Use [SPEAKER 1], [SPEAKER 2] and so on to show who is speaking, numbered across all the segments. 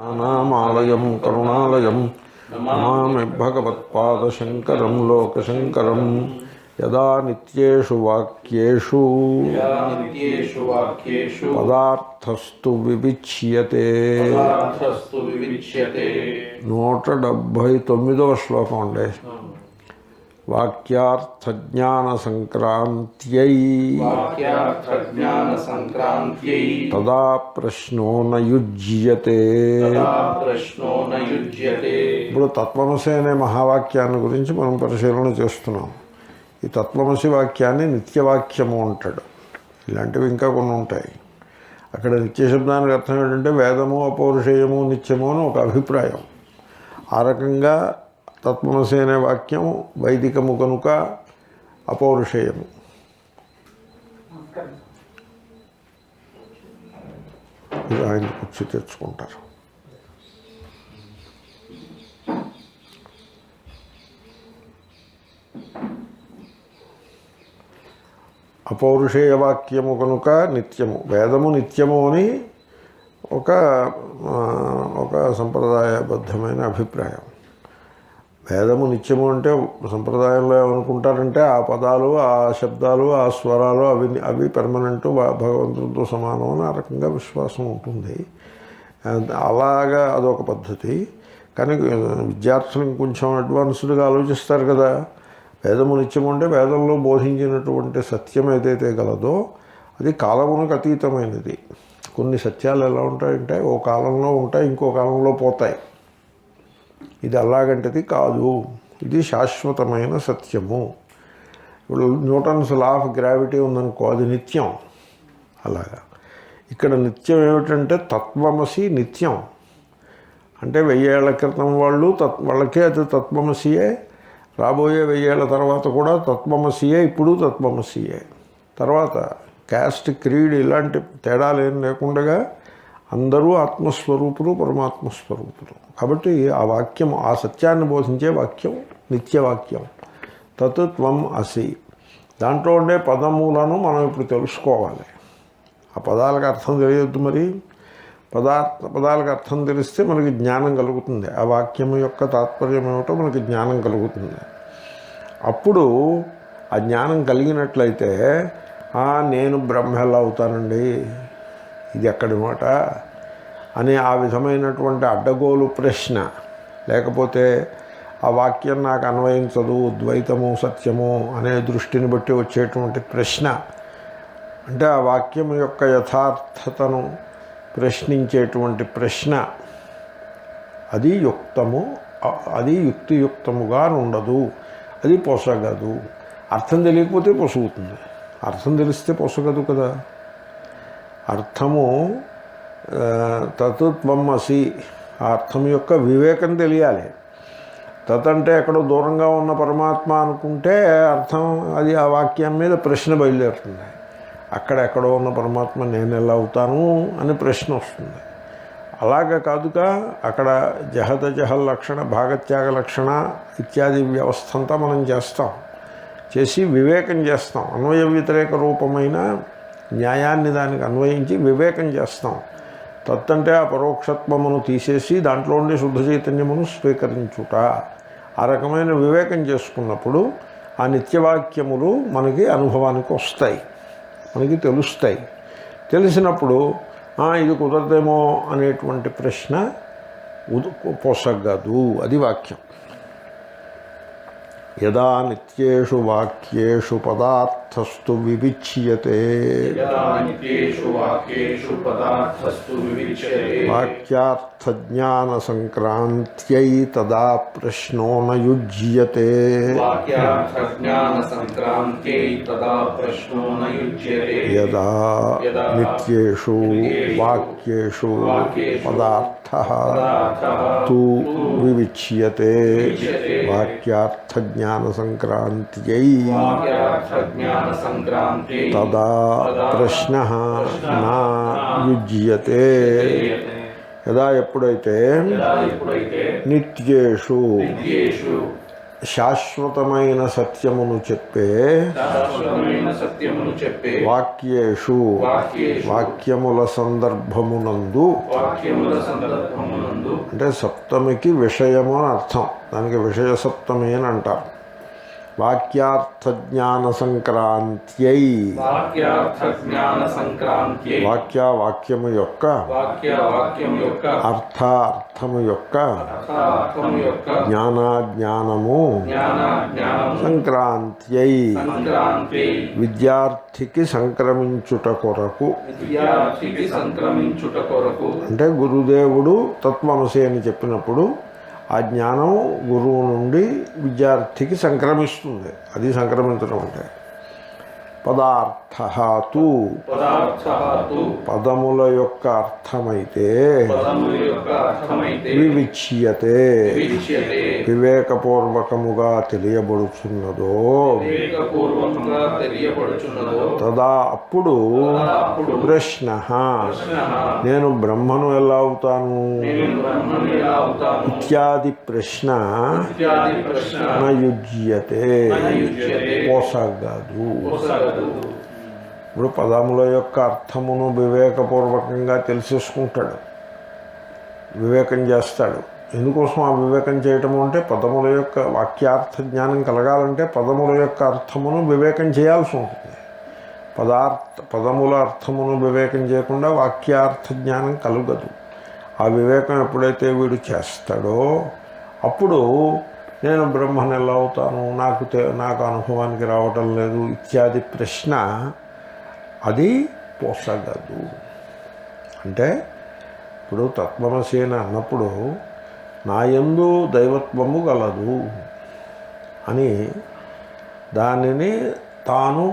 [SPEAKER 1] నామాలయం కరుణాలయం నమామి భగవత్పాదశంకరం లోకశంకరం. యదా నిత్యేషు వాక్యేషు పదార్థస్తు వివిచ్యతే. 179వ శ్లోకం అండి. వాక్యార్థజ్ఞాన సంక్రాంత్యై తదా ప్రశ్నో నయుజ్యతే. ఇప్పుడు తత్వమసి అనే మహావాక్యాన్ని గురించి మనం పరిశీలన చేస్తున్నాం. ఈ తత్వమసి వాక్యాన్ని నిత్యవాక్యము అంటాడు. ఇలాంటివి ఇంకా కొన్ని ఉంటాయి. అక్కడ నిత్య శబ్దానికి అర్థం ఏంటంటే వేదము అపౌరుషేయము నిత్యము అని ఒక అభిప్రాయం. ఆ రకంగా తత్వమసి అనే వాక్యం వైదికము కనుక అపౌరుషేయము. ఇది ఆయన కూర్చి తెచ్చుకుంటారు. అపౌరుషేయ వాక్యము కనుక నిత్యము, వేదము నిత్యము అని ఒక సంప్రదాయబద్ధమైన అభిప్రాయం. వేదము నిత్యము అంటే సంప్రదాయంలో ఏమనుకుంటారంటే ఆ పదాలు, ఆ శబ్దాలు, ఆ స్వరాలు అవి పెర్మనెంట్, భగవంతుడితో సమానం అని ఆ రకంగా విశ్వాసం ఉంటుంది. అలాగా అదొక పద్ధతి. కానీ విద్యార్థులు ఇంకొంచెం అడ్వాన్స్డ్గా ఆలోచిస్తారు కదా. వేదము నిత్యము అంటే వేదంలో బోధించినటువంటి సత్యం ఏదైతే గలదో అది కాలమునకు అతీతమైనది. కొన్ని సత్యాలు ఎలా ఉంటాయంటే ఓ కాలంలో ఉంటాయి, ఇంకో కాలంలో పోతాయి. ఇది అలాగంటిది కాదు, ఇది శాశ్వతమైన సత్యము. ఇప్పుడు న్యూటన్స్ లా ఆఫ్ గ్రావిటీ ఉందనుకో, అది నిత్యం. అలాగా ఇక్కడ నిత్యం ఏమిటంటే తత్వమసి నిత్యం. అంటే 1000 ఏళ్ల క్రితం వాళ్ళకే అది తత్వమసియే, రాబోయే 1000 ఏళ్ల తర్వాత కూడా తత్వమసియే, ఇప్పుడు తత్వమసియే. తర్వాత క్యాస్ట్, క్రీడ్ ఇలాంటి తేడాలు ఏం లేకుండా అందరూ ఆత్మస్వరూపులు, పరమాత్మస్వరూపులు. కాబట్టి ఆ వాక్యం, ఆ సత్యాన్ని బోధించే వాక్యం నిత్యవాక్యం. తత్ త్వం అసి. దాంట్లో ఉండే పదములను మనం ఇప్పుడు తెలుసుకోవాలి. ఆ పదాలకు అర్థం తెలియద్దు. మరి పదాలకు అర్థం తెలిస్తే మనకి జ్ఞానం కలుగుతుంది. ఆ వాక్యం యొక్క తాత్పర్యం ఏమిటో మనకి జ్ఞానం కలుగుతుంది. అప్పుడు ఆ జ్ఞానం కలిగినట్లయితే నేను బ్రహ్మ ఎలా అవుతానండి, ఇది ఎక్కడి మాట అనే ఆ విధమైనటువంటి అడ్డగోలు ప్రశ్న, లేకపోతే ఆ వాక్యం నాకు అన్వయించదు, ద్వైతము సత్యము అనే దృష్టిని బట్టి వచ్చేటువంటి ప్రశ్న, అంటే ఆ వాక్యం యొక్క యథార్థతను ప్రశ్నించేటువంటి ప్రశ్న, అది యుక్తము, అది యుక్తియుక్తముగా ఉండదు, అది పొసగదు. అర్థం తెలియకపోతే పొసుగుతుంది, అర్థం తెలిస్తే పొసగదు కదా. అర్థము తత్వం అసి, ఆ అర్థం యొక్క వివేకం తెలియాలి. తత్ అంటే ఎక్కడో దూరంగా ఉన్న పరమాత్మ అనుకుంటే అర్థం, అది ఆ వాక్యం మీద ప్రశ్న బయలుదేరుతుంది. అక్కడెక్కడో ఉన్న పరమాత్మ నేను ఎలా అవుతాను అని ప్రశ్న వస్తుంది. అలాగా కాదుగా, అక్కడ జహత జహల్ లక్షణ, భాగత్యాగ లక్షణ ఇత్యాది వ్యవస్థ అంతా మనం చేసి వివేకం చేస్తాం. అన్వయ వ్యతిరేక రూపమైన న్యాయాన్ని దానికి అన్వయించి వివేకం చేస్తాం. తత్తంటే ఆ పరోక్షత్వమును తీసేసి దాంట్లో ఉండే శుద్ధ చైతన్యమును స్వీకరించుట. ఆ రకమైన వివేకం చేసుకున్నప్పుడు ఆ నిత్యవాక్యములు మనకి అనుభవానికి వస్తాయి, మనకి తెలుస్తాయి. తెలిసినప్పుడు ఇది కుదరదేమో అనేటువంటి ప్రశ్న పొసగదు. అది వాక్యం. యదా నిత్యేషు వాక్యేషు పదార్థస్తు వివిచ్యతే. వాక్యార్థజ్ఞాన సంక్రాంత్యై తదా ప్రశ్నో నయుజ్యతే. యదా నిత్యేషు వాక్యేషు పదార్థః తు వివిచ్యతే వాక్యార్థజ్ఞాన సంక్రాంత్యై తదా ప్రశ్నః నా యుజ్యతే. యదా ఎప్పుడైతే నిత్యేషు శాశ్వతమైన సత్యమును చెప్పే వాక్యేషు వాక్యముల సందర్భమునందు అంటే సప్తమికి విషయము అని అర్థం, దానికి విషయ సప్తమి అని అంటారు. వాక్యార్థ జ్ఞాన సంక్రాంత్యై వాక్యము యొక్క అర్థము యొక్క జ్ఞానము సంక్రాంత్యై విద్యార్థికి సంక్రమించుట కొరకు అంటే గురుదేవుడు తత్వమసి అని చెప్పినప్పుడు ఆ జ్ఞానం గురువు నుండి విద్యార్థికి సంక్రమిస్తుంది. అది సంక్రమించడం అంటే పదార్థ పదముల యొక్క అర్థమైతే వివిచ్యతే వివేకపూర్వకముగా తెలియబడుచున్నదో తదా అప్పుడు ప్రశ్న నేను బ్రహ్మను ఎలా అవుతాను ఇత్యాది ప్రశ్న నయుజ్యతే పోసగదు. ఇప్పుడు పదముల యొక్క అర్థమును వివేకపూర్వకంగా తెలిసేసుకుంటాడు, వివేకం చేస్తాడు. ఎందుకోసం ఆ వివేకం చేయటము అంటే పదముల యొక్క వాక్యార్థ జ్ఞానం కలగాలంటే పదముల యొక్క అర్థమును వివేకం చేయాల్సి ఉంటుంది. పదముల అర్థమును వివేకం చేయకుండా వాక్యార్థ జ్ఞానం కలగదు. ఆ వివేకం ఎప్పుడైతే వీడు చేస్తాడో అప్పుడు నేను బ్రహ్మను ఎలా అవుతాను, నాకు అనుభవానికి రావటం లేదు ఇత్యాది ప్రశ్న అది పోసగదు. అంటే ఇప్పుడు తత్వమసి అని అన్నప్పుడు నాయందు దైవత్వము గలదు అని దానిని తాను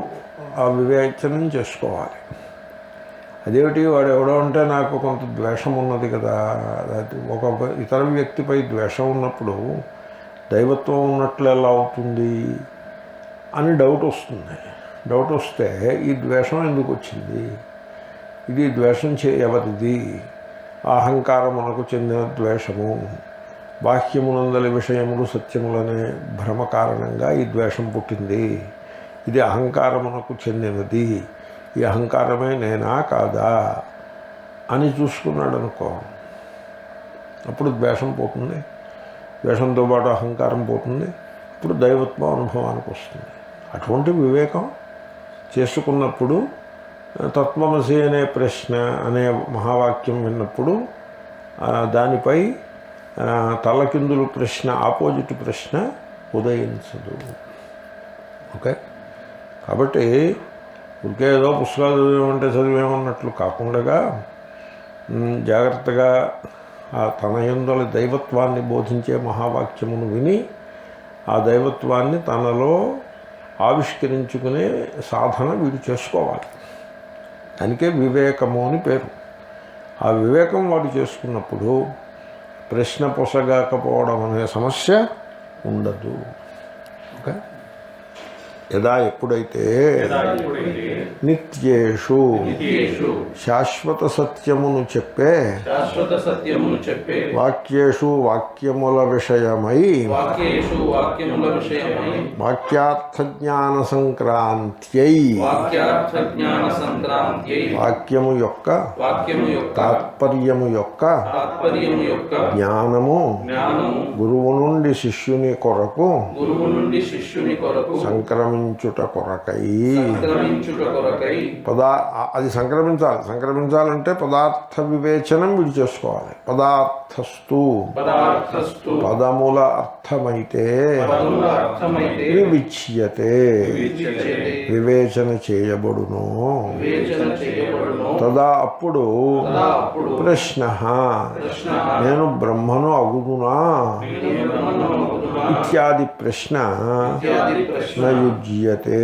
[SPEAKER 1] వివేచనం చేసుకోవాలి. అదేమిటి వాడు ఎవడో ఉంటే నాకు కొంత ద్వేషం ఉన్నది కదా, ఒక ఇతర వ్యక్తిపై ద్వేషం ఉన్నప్పుడు దైవత్వం ఉన్నట్లు ఎలా అవుతుంది అని డౌట్ వస్తుంది. డౌట్ వస్తే ఈ ద్వేషం ఎందుకు వచ్చింది, ఇది ద్వేషం ఎవరిది, అహంకారమునకు చెందిన ద్వేషము, బాహ్యమునందలి విషయములు సత్యములనే భ్రమ కారణంగా ఈ ద్వేషం పుట్టింది, ఇది అహంకారమునకు చెందినది, ఈ అహంకారమే నేనా కాదా అని చూసుకున్నాడు అనుకో, అప్పుడు ద్వేషం పోతుంది. ద్వేషంతో పాటు అహంకారం పోతుంది. ఇప్పుడు దైవత్వం అనుభవానికి వస్తుంది. అటువంటి వివేకం చేసుకున్నప్పుడు తత్వమసి అనే ప్రశ్న అనే మహావాక్యం విన్నప్పుడు దానిపై తలకిందులు ప్రశ్న, ఆపోజిట్ ప్రశ్న ఉదయించదు. ఓకే, కాబట్టి ఇంకే ఏదో పుస్తకాలు చదివేమంటే చదివేమన్నట్లు కాకుండా జాగ్రత్తగా తన యందుల దైవత్వాన్ని బోధించే మహావాక్యమును విని ఆ దైవత్వాన్ని తనలో ఆవిష్కరించుకునే సాధన వీడు చేసుకోవాలి. దానికే వివేకము అని పేరు. ఆ వివేకం వాడు చేసుకున్నప్పుడు ప్రశ్న పొసగాకపోవడం అనే సమస్య ఉండదు. ఓకే, యదా ఎప్పుడైతే నిత్యేషు శాశ్వత సత్యమును చెప్పే వాక్యేషు వాక్యముల విషయమై వాక్యార్థ జ్ఞాన సంక్రాంత్యై వాక్యము యొక్క తాత్పర్యము యొక్క జ్ఞానము గురువు నుండి శిష్యుని కొరకు సంక్రమించుట కొరకై అది సంక్రమించాలంటే పదార్థ వివేచనం వీడు చేసుకోవాలి. పదార్థస్తు పదముల అర్థమైతే వివిచ్యతే వివేచన చేయబడును. తదా అప్పుడు ప్రశ్న నేను బ్రహ్మను అగుదునా ఇత్యాది ప్రశ్న నయుజ్యతే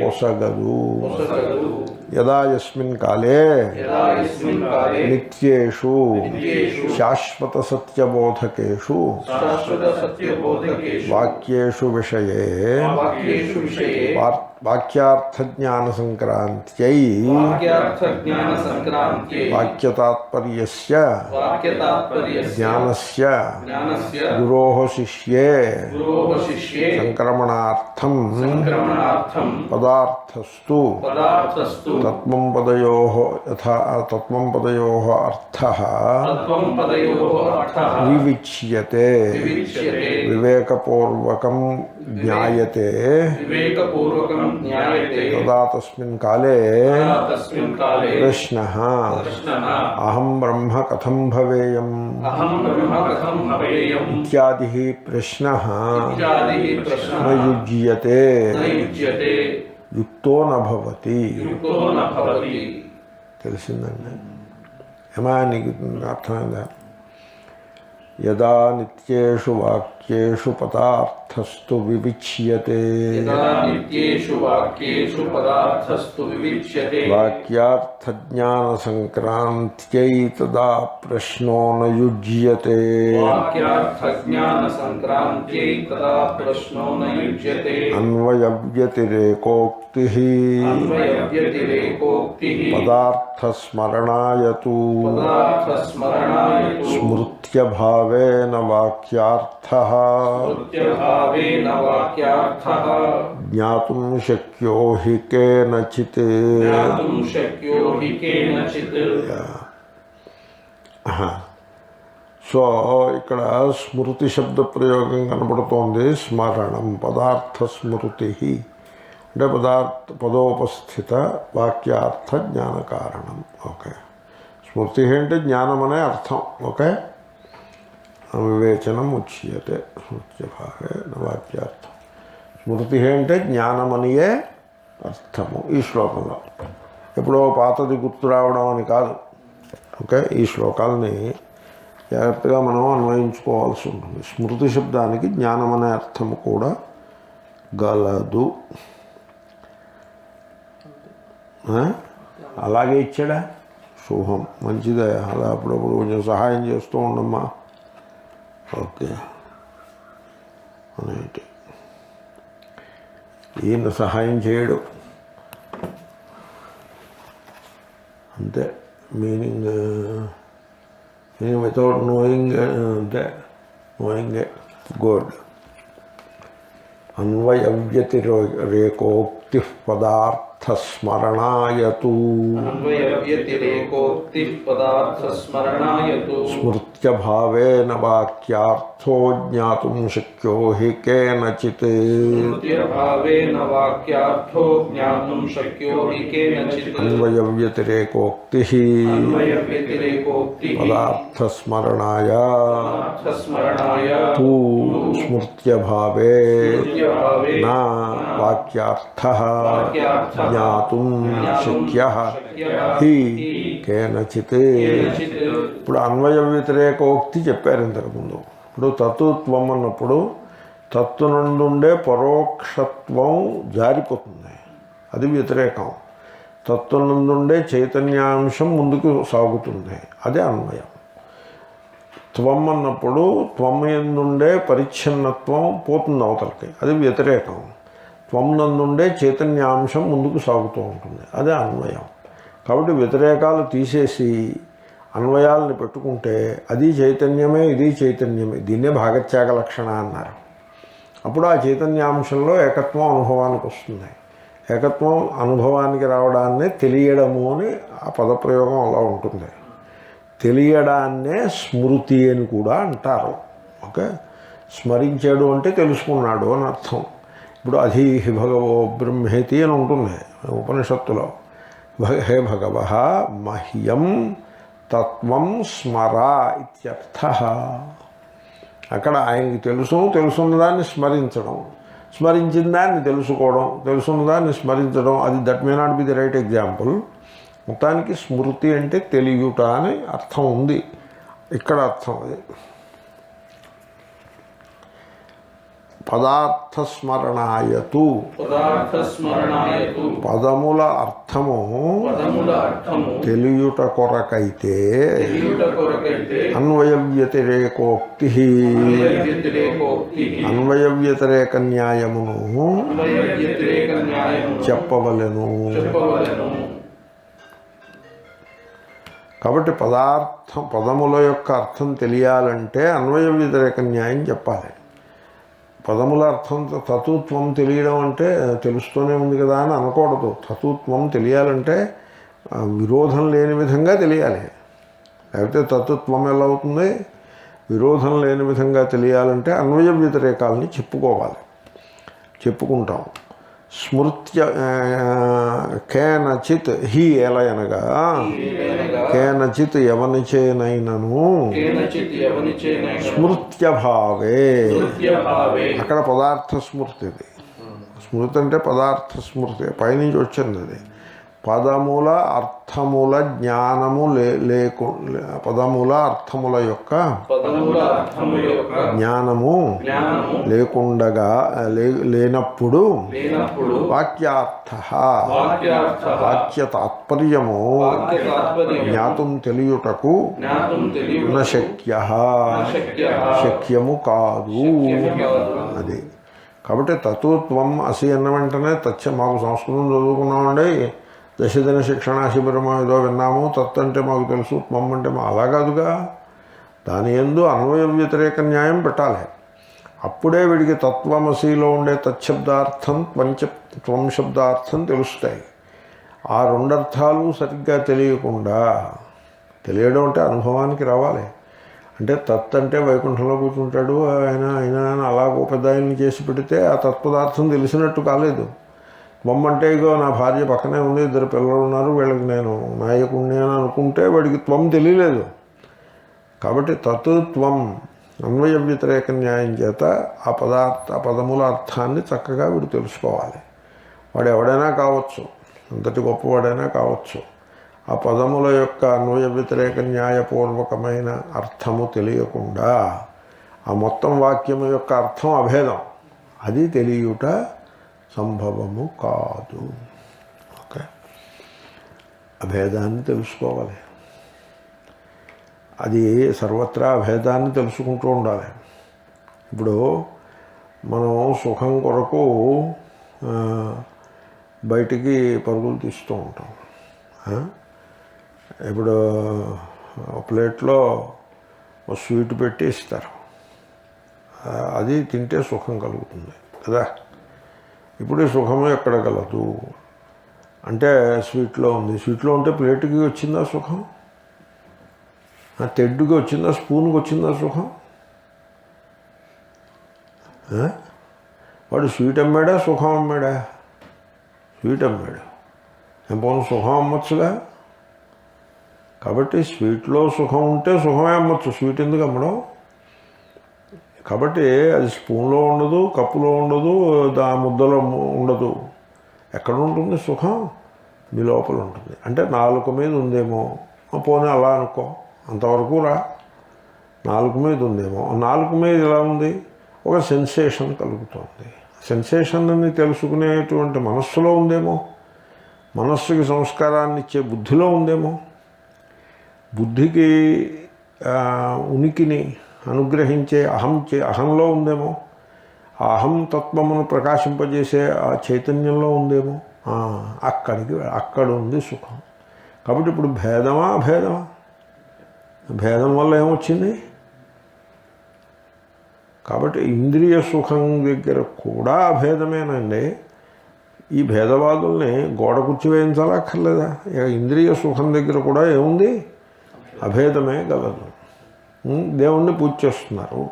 [SPEAKER 1] పొసగదు. యదా యస్మిన్ కాలే నిత్యేషు శాశ్వత సత్యబోధకేషు వాక్యేషు విషయే వాక్యార్థజ్ఞాన సంక్రాంత్యై వాక్యతాత్పర్యస్య జ్ఞానస్య గురోః శిష్యే సంక్రమణార్థం పదార్థస్తు తత్వం పదయోః యథా తత్వం పదయోః అర్థః వివిచ్యతే వివేకపూర్వకం జ్ఞాయతే తదా తస్మిన్ కాలే ప్రశ్నః అహం బ్రహ్మ కథం భవేయం ఇత్యాదిః ప్రశ్నః న యుజ్యతే యుక్తో న భవతి. తెలిసిందండి ఏమా నీకు అర్థమైందా? యదా నిత్యేషు వాక్యేషు పదార్థస్తు వివిచ్యతే వాక్యార్థజ్ఞాన సంక్రాంత్యై తదా ప్రశ్నో న యుజ్యతే. అన్వయవ్యతిరేకోక్తిః పదార్థస్మరణాయతు స్మృత్యభావేన వాక్యార్థః జ్ఞాతుం శక్యో హి కేనచిత్. సో ఇక్కడ స్మృతి శబ్ద ప్రయోగం కనబడుతోంది. స్మరణం పదార్థ స్మృతి అంటే పదోపస్థిత వాక్యార్థ జ్ఞాన కారణం. ఓకే, స్మృతి అంటే జ్ఞానం అనే అర్థం. ఓకే, వివేచనం ఉచ్యతే స్మృత్యభావే వాక్యార్థం. స్మృతి అంటే జ్ఞానమనియే అర్థము ఈ శ్లోకంలో. ఎప్పుడో పాతది గుర్తు రావడం అని కాదు. ఓకే, ఈ శ్లోకాలని జాగ్రత్తగా మనం అన్వయించుకోవాల్సి ఉంటుంది. స్మృతి శబ్దానికి జ్ఞానం అనే అర్థము కూడా గలదు. అలాగే ఇచ్చాడా? శుభం, మంచిదే. అలా అప్పుడప్పుడు కొంచెం సహాయం చేస్తూ ఉండమ్మా. ఓకే, అనేటి ఈయన సహాయం చేయడు అంతే. మీనింగ్ వితౌట్ నోయింగ్ అంటే నోయింగ్ గుడ్. అన్వయవ్యతిరేకోక్తి పదార్థస్మరణాయతు స్మృత్యభావేన వాక్యార్థో జ్ఞాతుం శక్యో హి కేనచిత్. అన్వయవ్యతిరేకోక్తి పదార్థస్మరణాయ తు స్మృత్యభావే నా వాక్యార్థః జ్ఞాతుం శక్యః హి కేనచిత్. ఇప్పుడు అన్వయ వ్యతిరేకోక్తి చెప్పారు ఇంతకుముందు. ఇప్పుడు తత్వత్వం అన్నప్పుడు తత్వ నుండి ఉండే పరోక్షత్వం జారిపోతుంది, అది వ్యతిరేకం. తత్వం నుండి ఉండే చైతన్యాంశం ముందుకు సాగుతుంది, అదే అన్వయం. త్వం అన్నప్పుడు త్వం యందుండే పరిచ్ఛిన్నత్వం పోతుంది అవతలకి, అది వ్యతిరేకం. త్వం నందుండే చైతన్యాంశం ముందుకు సాగుతూ ఉంటుంది, అదే అన్వయం. కాబట్టి వ్యతిరేకాలు తీసేసి అన్వయాలను పెట్టుకుంటే అది చైతన్యమే, ఇది చైతన్యమే. దీన్నే భాగత్యాగ లక్షణ అన్నారు. అప్పుడు ఆ చైతన్యాంశంలో ఏకత్వం అనుభవానికి వస్తుంది. ఏకత్వం అనుభవానికి రావడాన్నే తెలియడము అని ఆ పదప్రయోగం అలా ఉంటుంది. తెలియడాన్నే స్మృతి అని కూడా అంటారు. ఓకే, స్మరించాడు అంటే తెలుసుకున్నాడు అని అర్థం. ఇప్పుడు అధీహి భగవో బ్రహ్మేతి అని ఉంటుంది ఉపనిషత్తులో. హే భగవః మహ్యం తత్వం స్మర ఇత్యర్థః. అక్కడ ఆయనకి తెలుసున్న దాన్ని స్మరించడం, స్మరించిన దాన్ని తెలుసుకోవడం, తెలుసున్న దాన్ని స్మరించడం, అది that may not be the right example. మొత్తానికి స్మృతి అంటే తెలియుట అని అర్థం ఉంది ఇక్కడ. అర్థం అది పదార్థస్మరణాయతు పదముల అర్థము తెలియుట కొరకైతే అన్వయ వ్యతిరేకోక్తి అన్వయ వ్యతిరేక న్యాయమును చెప్పవలెను. కాబట్టి పదముల యొక్క అర్థం తెలియాలంటే అన్వయ వ్యతిరేక న్యాయం చెప్పాలి. పదముల అర్థం తత్వత్వం తెలియడం అంటే తెలుస్తూనే ఉంది కదా అని అనకూడదు. తత్వత్వం తెలియాలంటే విరోధం లేని విధంగా తెలియాలి. లేకపోతే తత్వత్వం ఎలా అవుతుంది? విరోధం లేని విధంగా తెలియాలంటే అన్వయ వ్యతిరేకాలని చెప్పుకుంటాం. స్మృత్య కేనచిత్ హి ఎలా అనగా కేనచిత్ ఎవనిచేనైనను స్మృత్యభావే అక్కడ పదార్థ స్మృతిది. స్మృతి అంటే పదార్థ స్మృతి పైనుంచి వచ్చింది. అది పదముల అర్థముల జ్ఞానము పదముల అర్థముల యొక్క జ్ఞానము లేకుండగా లేనప్పుడు వాక్యార్థ వాక్య తాత్పర్యము జ్ఞాతం తెలియుటకు శక్యము కాదు. అది కాబట్టి తత్వత్వం అసి అన్న వెంటనే మాకు సంస్కృతం చదువుకున్నామండి, దశదిన శిక్షణ శిబిరమో ఏదో విన్నాము, తత్ అంటే మాకు తెలుసు, త్వం అంటే అలా కాదుగా. దాని యందు అన్వయ వ్యతిరేక న్యాయం పెట్టాలి. అప్పుడే వీడికి తత్వమసిలో ఉండే తచ్చబ్దార్థం త్వం శబ్దార్థం తెలుస్తాయి. ఆ రెండర్థాలు సరిగ్గా తెలియడం అంటే అనుభవానికి రావాలి. అంటే తత్ అంటే వైకుంఠంలో కూర్చుంటాడు ఆయన అలా పెద్ద ఆయన్ని చేసి పెడితే ఆ తత్పదార్థం తెలిసినట్టు కాలేదు. త్వం అంటే ఇగో నా భార్య పక్కనే ఉంది, 2 పిల్లలు ఉన్నారు, వీళ్ళకి నేను నాయకుడిని అని అనుకుంటే వాడికి త్వం తెలియలేదు. కాబట్టి తత్వం అన్వయ వ్యతిరేక న్యాయం చేత ఆ పదముల అర్థాన్ని చక్కగా వీడు తెలుసుకోవాలి. వాడు ఎవడైనా కావచ్చు, అంతటి గొప్పవాడైనా కావచ్చు. ఆ పదముల యొక్క అన్వయ వ్యతిరేక న్యాయపూర్వకమైన అర్థము తెలియకుండా ఆ మొత్తం వాక్యము యొక్క అర్థం అభేదం, అది తెలియుట సంభవము కాదు. ఓకే, అభేదాన్ని తెలుసుకోవాలి. అది సర్వత్రా అభేదాన్ని తెలుసుకుంటూ ఉండాలి. ఇప్పుడు మనం సుఖం కొరకు బయటికి పరుగులు తీస్తూ ఉంటాం. ఇప్పుడు ప్లేట్లో స్వీట్ పెట్టి ఇస్తారు, అది తింటే సుఖం కలుగుతుంది కదా. ఇప్పుడు ఈ సుఖము ఎక్కడ కలదు అంటే స్వీట్లో ఉంది. స్వీట్లో ఉంటే ప్లేట్కి వచ్చిందా సుఖం? తెడ్డుకి వచ్చిందా? స్పూన్కి వచ్చిందా సుఖం? వాడు స్వీట్ అమ్మాడా సుఖం అమ్మాడా? స్వీట్ అమ్మాడు. పోను సుఖం అమ్మచ్చుగా. కాబట్టి స్వీట్లో సుఖం ఉంటే సుఖమే అమ్మచ్చు, స్వీట్ ఎందుకు అమ్మడం? కాబట్టి అది స్పూన్లో ఉండదు, కప్పులో ఉండదు, ముద్దలో ఉండదు. ఎక్కడ ఉంటుంది సుఖం? మీ లోపల ఉంటుంది. అంటే నాలుక మీద ఉందేమో, పోనీ అలా అనుకో, అంతవరకు రా. నాలుక మీద ఉందేమో, నాలుక మీద ఎలా ఉంది? ఒక సెన్సేషన్ కలుగుతుంది. సెన్సేషన్ని తెలుసుకునేటువంటి మనస్సులో ఉందేమో, మనస్సుకి సంస్కారాన్ని ఇచ్చే బుద్ధిలో ఉందేమో, బుద్ధికి ఉనికిని అనుగ్రహించే అహంలో ఉందేమో, ఆ అహం తత్వమును ప్రకాశింపజేసే ఆ చైతన్యంలో ఉందేమో. అక్కడ ఉంది సుఖం. కాబట్టి ఇప్పుడు భేదమా అభేదమా? భేదం వల్ల ఏమొచ్చింది? కాబట్టి ఇంద్రియ సుఖం దగ్గర కూడా అభేదమేనండి. ఈ భేదవాదుల్ని గోడ కూర్చివేయించాలక్కర్లేదా? ఇంద్రియ సుఖం దగ్గర కూడా ఏముంది? అభేదమే గలదు. దేవుణ్ణి పూజ చేస్తున్నారు.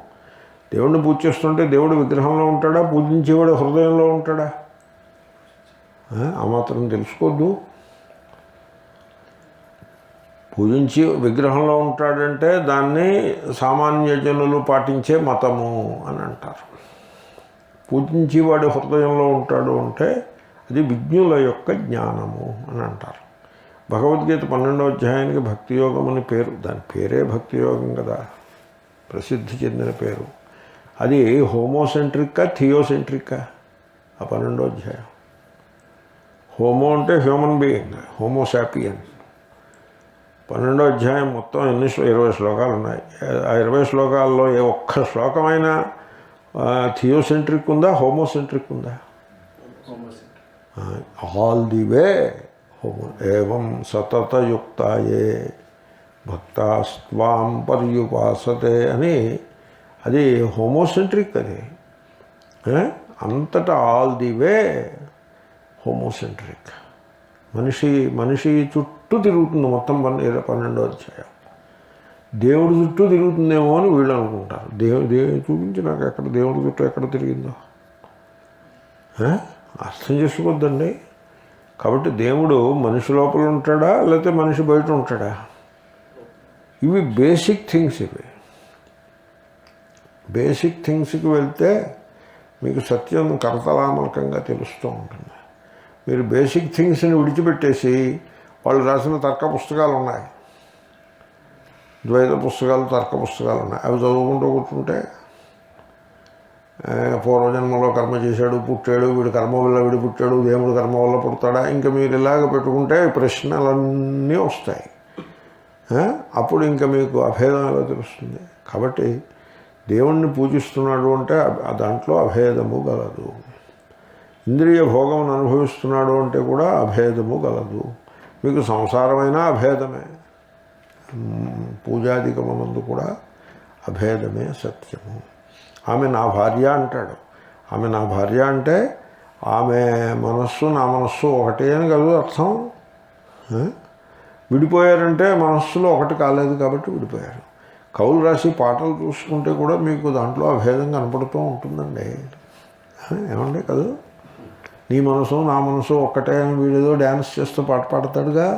[SPEAKER 1] దేవుణ్ణి పూజ చేస్తుంటే దేవుడు విగ్రహంలో ఉంటాడా? పూజించేవాడు హృదయంలో ఉంటాడా? ఆ మాత్రం తెలుసుకోద్దు. పూజించి విగ్రహంలో ఉంటాడంటే దాన్ని సామాన్య జనులు పాటించే మతము అని అంటారు. పూజించేవాడు హృదయంలో ఉంటాడు అంటే అది విజ్ఞుల యొక్క జ్ఞానము అని అంటారు. భగవద్గీత 12వ అధ్యాయానికి భక్తి యోగం అని పేరు. దాని పేరే భక్తి యోగం కదా, ప్రసిద్ధి చెందిన పేరు. అది హోమోసెంట్రిక్కా థియోసెంట్రిక్కా ఆ 12వ అధ్యాయం. హోమో అంటే హ్యూమన్ బీయింగ్, హోమోసాపియన్. 12వ అధ్యాయం మొత్తం 20 శ్లోకాలు ఉన్నాయి. ఆ 20 శ్లోకాల్లో ఏ ఒక్క శ్లోకమైనా థియోసెంట్రిక్ ఉందా, హోమోసెంట్రిక్ ఉందా? All the way homo. ఏవం సతతయుక్తాయే భక్తాస్త్వాం పర్యుపాసతే అని అది హోమోసెంట్రిక్. అది అంతటా ఆల్ ది వే హోమోసెంట్రిక్. మనిషి చుట్టూ తిరుగుతుంది మొత్తం 12వ అధ్యాయం. దేవుడి చుట్టూ తిరుగుతుందేమో అని వీళ్ళు అనుకుంటారు. దేవుడు చూపించి నాకు ఎక్కడ దేవుడి చుట్టూ ఎక్కడ తిరిగిందో అర్థం చేసుకోవద్దండి. కాబట్టి దేవుడు మనిషి లోపల ఉంటాడా లేకపోతే మనిషి బయట ఉంటాడా? ఇవి బేసిక్ థింగ్స్. ఇవి బేసిక్ థింగ్స్కి వెళ్తే మీకు సత్యం కరతలామలకంగా తెలుస్తూ ఉంటుంది. మీరు బేసిక్ థింగ్స్ని విడిచిపెట్టేసి వాళ్ళు రాసిన తర్క పుస్తకాలు ఉన్నాయి, ద్వైత పుస్తకాలు, తర్క పుస్తకాలు ఉన్నాయి. అవి చదువుకుంటూ కూర్చుంటే పూర్వజన్మలో కర్మ చేశాడు, పుట్టాడు, వీడు కర్మ వల్ల వీడు పుట్టాడు, దేవుడు కర్మ వల్ల పుడతాడా, ఇంకా మీరు ఇలాగ పెట్టుకుంటే ప్రశ్నలన్నీ వస్తాయి. అప్పుడు ఇంకా మీకు అభేదం ఎలా తెలుస్తుంది? కాబట్టి దేవుణ్ణి పూజిస్తున్నాడు అంటే దాంట్లో అభేదము గలదు. ఇంద్రియ భోగం అనుభవిస్తున్నాడు అంటే కూడా అభేదము గలదు. మీకు సంసారమైనా అభేదమే, పూజాధికమునందు కూడా అభేదమే సత్యము. ఆమె నా భార్య అంటాడు. ఆమె నా భార్య అంటే ఆమె మనస్సు నా మనస్సు ఒకటే అని కదా అర్థం. విడిపోయారంటే మనస్సులో ఒకటి కాలేదు కాబట్టి విడిపోయారు. కవులు రాసి పాటలు చూసుకుంటే కూడా మీకు దాంట్లో అభేదం కనపడుతూ ఉంటుందండి. ఏమండి కదా, నీ మనసు నా మనసు ఒక్కటే అని వీడేదో డ్యాన్స్ చేస్తూ పాట పాడతాడుగా.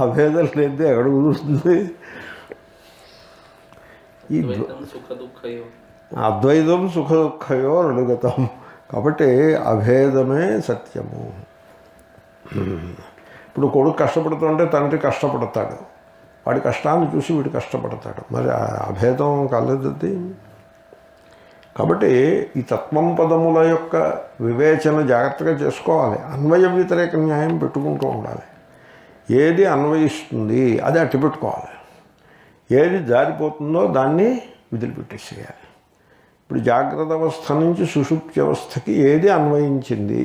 [SPEAKER 1] అభేదం లేదే ఎక్కడ కుదురుతుంది? ఈ అద్వైతం సుఖ దుఃఖయో నడుగతం. కాబట్టి అభేదమే సత్యము. ఇప్పుడు కొడుకు కష్టపడుతుంటే తండ్రి కష్టపడతాడు, వాడి కష్టాన్ని చూసి వీడు కష్టపడతాడు. మరి అభేదం కాలేదది. కాబట్టి ఈ తత్వం పదముల యొక్క వివేచన జాగ్రత్తగా చేసుకోవాలి. అన్వయ వ్యతిరేక న్యాయం పెట్టుకుంటూ ఉండాలి. ఏది అన్వయిస్తుంది అది అట్టి పెట్టుకోవాలి, ఏది జారిపోతుందో దాన్ని వదిలిపెట్టేసేయాలి. ఇప్పుడు జాగ్రత్త అవస్థ నుంచి సుషుప్తి అవస్థకి ఏది అన్వయించింది?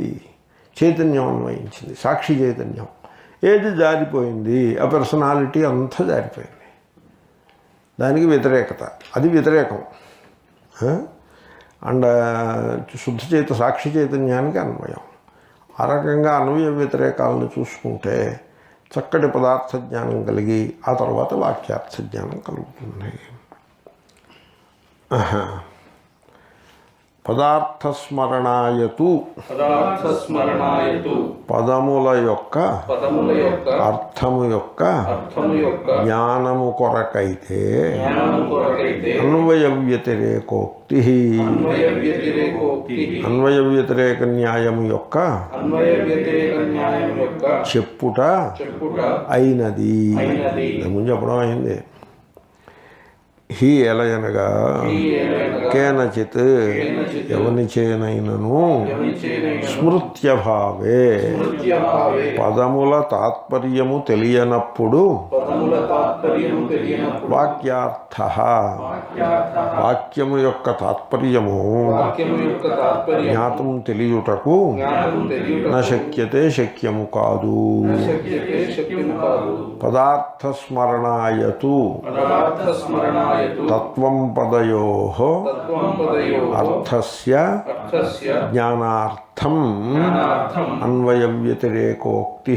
[SPEAKER 1] చైతన్యం అన్వయించింది, సాక్షి చైతన్యం. ఏది జారిపోయింది? ఆ పర్సనాలిటీ అంతా జారిపోయింది. దానికి వ్యతిరేకత, అది వ్యతిరేకం. అండ్ శుద్ధ సాక్షి చైతన్యానికి అన్వయం. ఆ రకంగా అన్వయ వ్యతిరేకాలను చూసుకుంటే చక్కటి పదార్థ జ్ఞానం కలిగి ఆ తర్వాత వాక్యార్థ జ్ఞానం కలుగుతుంది. పదార్థస్మరణాయతు పదముల యొక్క అర్థము యొక్క జ్ఞానము కొరకైతే అన్వయ వ్యతిరేకోక్తి అన్వయ వ్యతిరేక న్యాయము యొక్క చెప్పుట అయినది. ముందు చెప్పడం అయింది. హీ ఎలయనగా కేనచిత్ ఎవనిచేనైనను స్మృత్యభావే పదముల తాత్పర్యము తెలియనప్పుడు వాక్యార్థ వాక్యము యొక్క తాత్పర్యము జ్ఞాతం తెలియుటకు నశక్యతే శక్యము కాదు. పదార్థస్మరణాయతు తత్వం పదయోః అర్థస్య జ్ఞానార్థం అన్వయ వ్యతిరేకోక్తి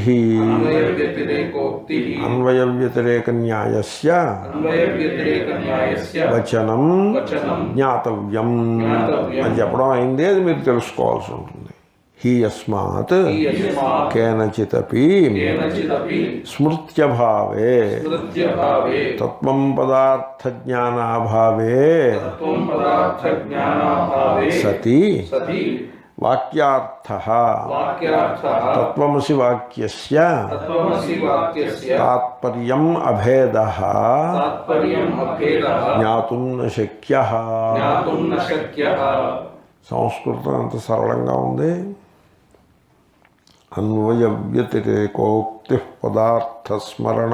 [SPEAKER 1] అన్వయ వ్యతిరేక న్యాయస్య వచనం జ్ఞాతవ్యం అని చెప్పడం అయింది. అది మీరు తెలుసుకోవాల్సి ఉంటుంది. హి యస్మాత్ కేనచిదపి స్మృత్యభావే తత్వం పదార్థ జ్ఞానాభావే సతి వాక్యార్థః తత్వమసి వాక్యస్య తాత్పర్యం అభేదః జ్ఞాతుం న శక్యః. సంస్కృతం ఎంత సరళంగా ఉంది. అన్వయ వ్యతిరేకోక్తి పదార్థస్మరణాయతు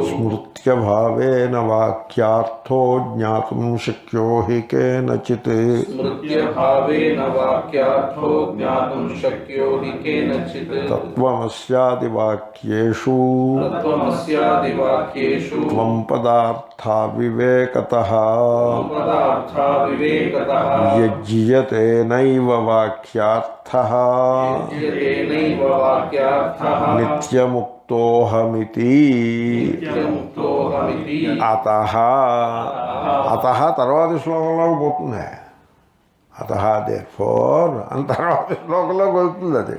[SPEAKER 1] స్మృత్యభావేన వాక్యార్థో జ్ఞాతుం శక్యో హి కేనచిత్. తత్వమస్యాది వాక్యేషు త్వం పదార్థా వివేకతః యజ్యతే నైవ వాక్యార్థః నిత్యముక్తోహమితి. అతః అతః తర్వాతి శ్లోకంలోకి పోతుంది. అతః దేర్ఫోర్ అని తర్వాతి శ్లోకంలోకి వెళ్తుంది అది.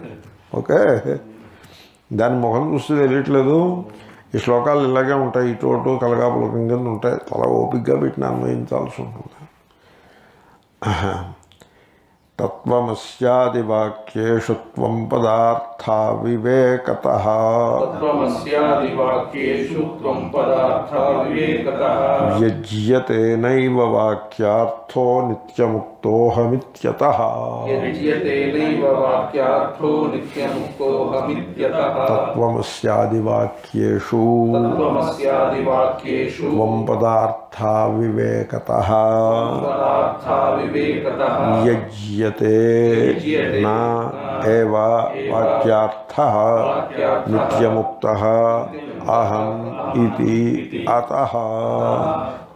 [SPEAKER 1] ఓకే, దాని ముఖం చూస్తే తెలియట్లేదు. ఈ శ్లోకాలు ఇలాగే ఉంటాయి, ఇటు అటు కలగాపులకం కింద ఉంటాయి. చాలా ఓపికగా పెట్టిన అన్వయించాల్సి ఉంటుంది. తత్వమస్యాది వాక్యేషు త్వం పదార్థా వివేకతః యజ్యతే నైవ వాక్యార్థో నిత్యముక్తోహమిత్యతః. తత్వమస్యాది వాక్యేషు త్వం పదార్థా వివేకతః యజ్యతే నా ఏవ వాక్యార్థః నిత్యముక్తః అహం ఇతి. అతః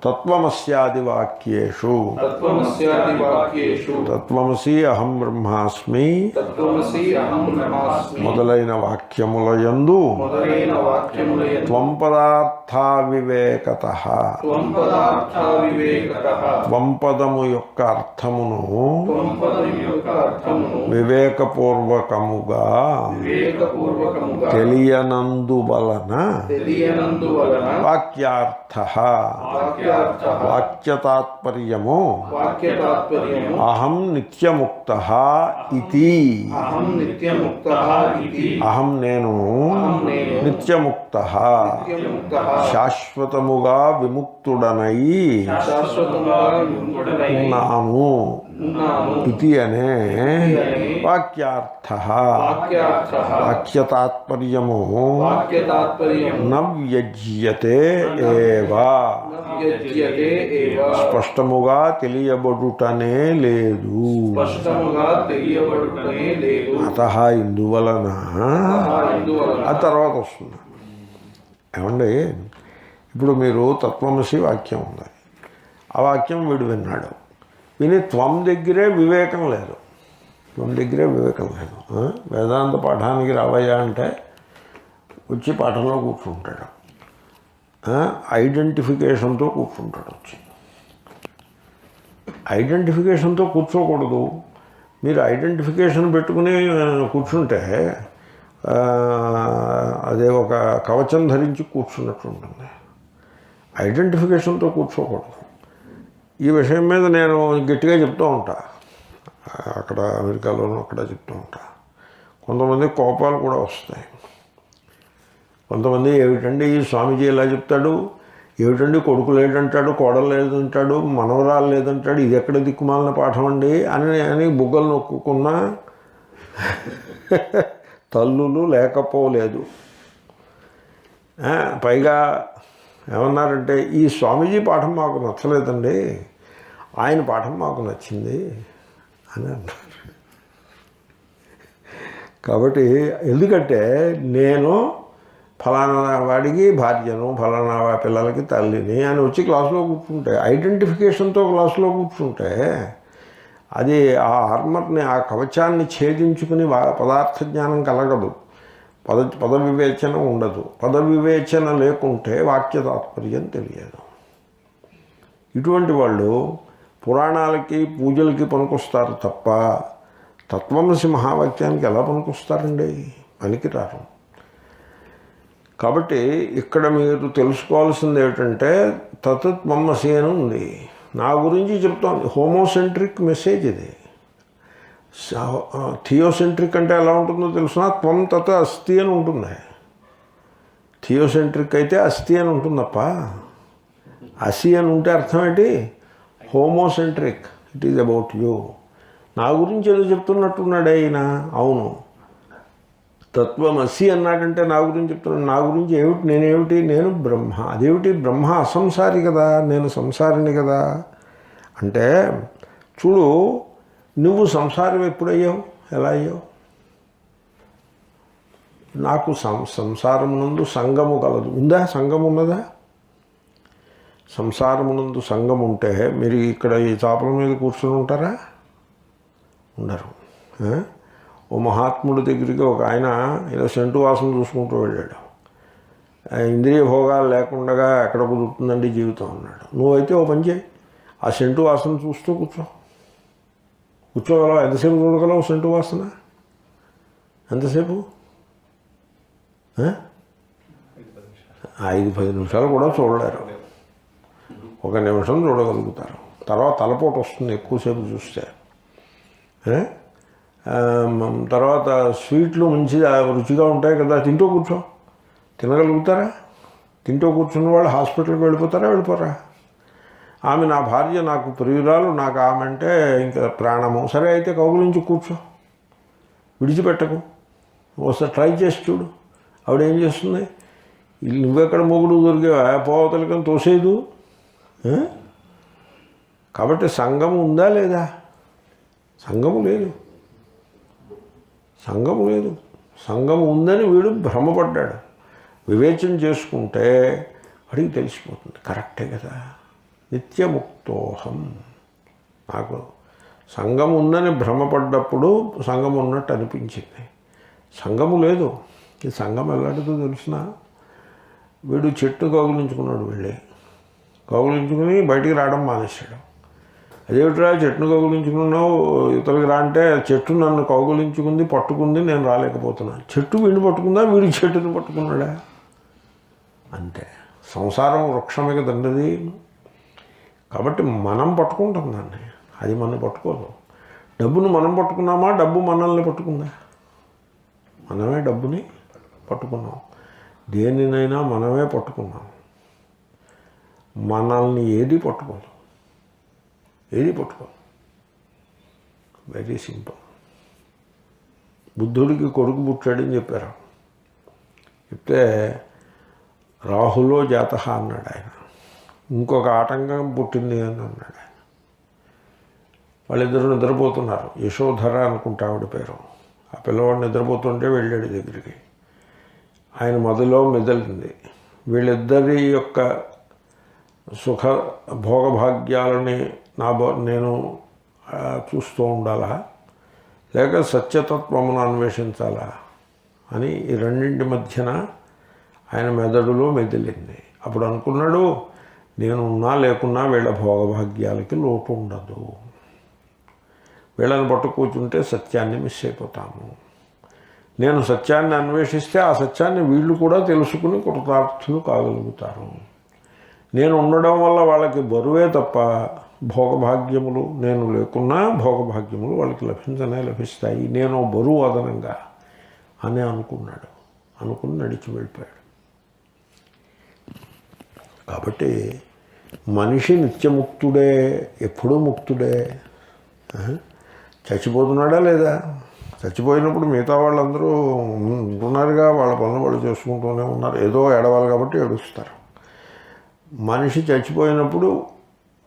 [SPEAKER 1] తత్వమస్యాది వాక్యేషు తత్వమసి అహం బ్రహ్మాస్మి మొదలైన వాక్యములయందు త్వం పదార్థా వివేకతః త్వం పదము యొక్క అర్థమును వివేకపూర్వకముగా తెలియనందువలన వాక్యార్థః వాక్యతాత్పర్యము అహం నిత్యముక్తః ఇతి. అహం నేను నిత్యముక్తః శాశ్వతముగా విముక్తుడనై ఉన్నాను ఇది అనే వాక్యార్థః వాక్యతాత్పర్యము నవ్యజ్యతే ఏవ స్పష్టముగా తెలియబడుటనే లేదు. అతః ఇందువలన ఆ తర్వాత వస్తుంది. ఏమండి, ఇప్పుడు మీరు తత్వమసి వాక్యం ఉంది, ఆ వాక్యం వీడు విన్నాడు. విని త్వం దగ్గరే వివేకం లేదు. త్వం దగ్గరే వివేకం లేదు. వేదాంత పాఠానికి రావయ్యా అంటే వచ్చి పాఠంలో కూర్చుంటాడు. ఐడెంటిఫికేషన్తో కూర్చుంటాడు. వచ్చి ఐడెంటిఫికేషన్తో కూర్చోకూడదు. మీరు ఐడెంటిఫికేషన్ పెట్టుకుని కూర్చుంటే అదే ఒక కవచం ధరించి కూర్చున్నట్టు ఉంటుంది. ఐడెంటిఫికేషన్తో కూర్చోకూడదు. ఈ విషయం మీద నేను గట్టిగా చెప్తూ ఉంటా. అక్కడ అమెరికాలోనూ అక్కడ చెప్తూ ఉంటా. కొంతమంది కోపాలు కూడా వస్తాయి. కొంతమంది ఏమిటండి ఈ స్వామీజీ ఇలా చెప్తాడు, ఏమిటండి కొడుకు లేదంటాడు, కోడలు లేదంటాడు, మనవరాలు లేదంటాడు, ఇది ఎక్కడ దిక్కుమాలిన పాఠం అండి అని బుగ్గలు నొక్కున్న తల్లులు లేకపోలేదు. పైగా ఏమన్నారంటే ఈ స్వామీజీ పాఠం మాకు నచ్చలేదండి, ఆయన పాఠం మాకు నచ్చింది అని అంటారు. కాబట్టి ఎందుకంటే నేను ఫలానా వాడికి భార్యను, ఫలానా పిల్లలకి తల్లిని అని వచ్చి క్లాసులో కూర్చుంటే, ఐడెంటిఫికేషన్తో క్లాసులో కూర్చుంటే అది ఆ ఆర్మర్ని, ఆ కవచాన్ని ఛేదించుకుని పదార్థ జ్ఞానం కలగదు. పద వివేచన ఉండదు. పద వివేచన లేకుంటే వాక్య తాత్పర్యం తెలియదు. ఇటువంటి వాళ్ళు పురాణాలకి పూజలకి పనికొస్తారు తప్ప తత్వమసి మహావాక్యానికి ఎలా పనికొస్తారండి? పనికిరారు. కాబట్టి ఇక్కడ మీరు తెలుసుకోవాల్సింది ఏమిటంటే తత్వమసి అని ఉంది, నా గురించి చెప్తోంది. హోమోసెంట్రిక్ మెసేజ్ ఇది. థియోసెంట్రిక్ అంటే ఎలా ఉంటుందో తెలుసునా, త్వం తత అస్థి అని ఉంటుంది. థియోసెంట్రిక్ అయితే అస్థి అని ఉంటుందప్ప. అసి అని ఉంటే అర్థం ఏంటి? Homocentric, it is about you. నా గురించి ఏదో చెప్తున్నట్టున్నాడే ఆయన. అవును, తత్వమసి అన్నాడంటే నా గురించి చెప్తున్నాడు. నా గురించి ఏమిటి? నేనేమిటి? నేను బ్రహ్మ. అదేమిటి? బ్రహ్మ అసంసారి కదా, నేను సంసారిని కదా. అంటే చూడు, నువ్వు సంసారం ఎప్పుడయ్యావు? ఎలా అయ్యావు? నాకు సంసారమునందు సంగము కలదు. ఉందా? సంగం ఉన్నదా? సంసారమునందు సంగం ఉంటే మీరు ఇక్కడ ఈ చాపల మీద కూర్చొని ఉంటారా? ఉండరు. ఓ మహాత్ముడి దగ్గరికి ఒక ఆయన ఏదో సెంటు వాసన చూసుకుంటూ వెళ్ళాడు. ఇంద్రియ భోగాలు లేకుండా ఎక్కడ కుదురుతుందండి జీవితం అన్నాడు. నువ్వైతే ఓ పని చేయి, ఆ సెంటు వాసన చూస్తూ కూర్చోగలవు. ఎంతసేపు చూడగలవు సెంటు వాసన? ఎంతసేపు? 5-10 నిమిషాలు కూడా చూడలేరు. 1 నిమిషం చూడగలుగుతారు. తర్వాత తలపోటు వస్తుంది ఎక్కువసేపు చూస్తే. తర్వాత స్వీట్లు మంచిగా రుచిగా ఉంటాయి కదా, తింటూ కూర్చో. తినగలుగుతారా? తింటూ కూర్చున్న వాళ్ళు హాస్పిటల్కి వెళ్ళిపోరా? ఆమె నా భార్య, నాకు ప్రియురాలు, నాకు ఆమె అంటే ఇంకా ప్రాణము. సరే అయితే కౌగులించి కూర్చో, విడిచిపెట్టకు. ఒకసారి ట్రై చేసి చూడు. ఆవిడేం చేస్తుంది? నువ్వెక్కడ మొగుడు దొరికేవా, పోవతలకని తోసేదు. కాబట్టి సంగము ఉందా లేదా? సంగము లేదు. సంగము ఉందని వీడు భ్రమపడ్డాడు. వివేచన చేసుకుంటే వాడికి తెలిసిపోతుంది, కరెక్టే కదా. నిత్యముక్తోహం. నాకు సంగము ఉందని భ్రమపడ్డప్పుడు సంగము ఉన్నట్టు అనిపించింది. సంగము లేదు. ఈ సంగం ఎలాంటిదో తెలిసిన, వీడు చెట్టు కౌగులించుకున్నాడు. కౌగులించుకుని బయటికి రావడం మానేశాడు. అదేమిట్రా చెట్టును కౌగులించుకున్నావు, ఇతరులకు రా అంటే, చెట్టు నన్ను కౌగులించుకుంది, పట్టుకుంది, నేను రాలేకపోతున్నాను. చెట్టు వీడిని పట్టుకుందా, వీడి చెట్టుని పట్టుకున్నాడా? అంతే. సంసారం వృక్షమే కదండి. కాబట్టి మనం పట్టుకుంటాం దాన్ని, అది మనం పట్టుకోదు. డబ్బును మనం పట్టుకున్నామా, డబ్బు మనల్ని పట్టుకుందా? మనమే డబ్బుని పట్టుకున్నాం. దేనినైనా మనమే పట్టుకున్నాం. మనల్ని ఏది పట్టుకోదు. Very simple. బుద్ధుడికి కొడుకు పుట్టాడని చెప్పారు. చెప్తే రాహులో జాతః అన్నాడు ఆయన. ఇంకొక ఆటంకం పుట్టింది అని అన్నాడు ఆయన. వాళ్ళిద్దరూ నిద్రపోతున్నారు. యశోధర అనుకుంటా ఆవిడ పేరు. ఆ పిల్లవాడు నిద్రపోతుంటే వెళ్ళాడు దగ్గరికి. ఆయన మదిలో మెదలింది, వీళ్ళిద్దరి యొక్క సుఖ భోగభాగ్యాలని నేను చూస్తూ ఉండాలా, లేక సత్యతత్వమును అన్వేషించాలా అని ఈ రెండింటి మధ్యన ఆయన మెదడులో మెదిలింది. అప్పుడు అనుకున్నాడు, నేను ఉన్నా లేకున్నా వీళ్ళ భోగభాగ్యాలకి లోటు ఉండదు. వీళ్ళని పట్టు కూర్చుంటే సత్యాన్ని మిస్ అయిపోతాము. నేను సత్యాన్ని అన్వేషిస్తే ఆ సత్యాన్ని వీళ్ళు కూడా తెలుసుకుని కృతార్థులు కాగలుగుతారు. నేను ఉండడం వల్ల వాళ్ళకి బరువే తప్ప భోగభాగ్యములు, నేను లేకున్నా భోగభాగ్యములు వాళ్ళకి లభిస్తాయి. నేను బరువు అదనంగా అని అనుకున్నాడు. అనుకుని నడిచి వెళ్ళిపోయాడు. కాబట్టి మనిషి నిత్యముక్తుడే, ఎప్పుడూ ముక్తుడే. చచ్చిపోతున్నాడా లేదా? చచ్చిపోయినప్పుడు మిగతా వాళ్ళందరూ ఉంటున్నారుగా, వాళ్ళ పనులు వాళ్ళు చేసుకుంటూనే ఉన్నారు. ఏదో ఏడవాలి కాబట్టి ఏడుస్తారు. మనిషి చచ్చిపోయినప్పుడు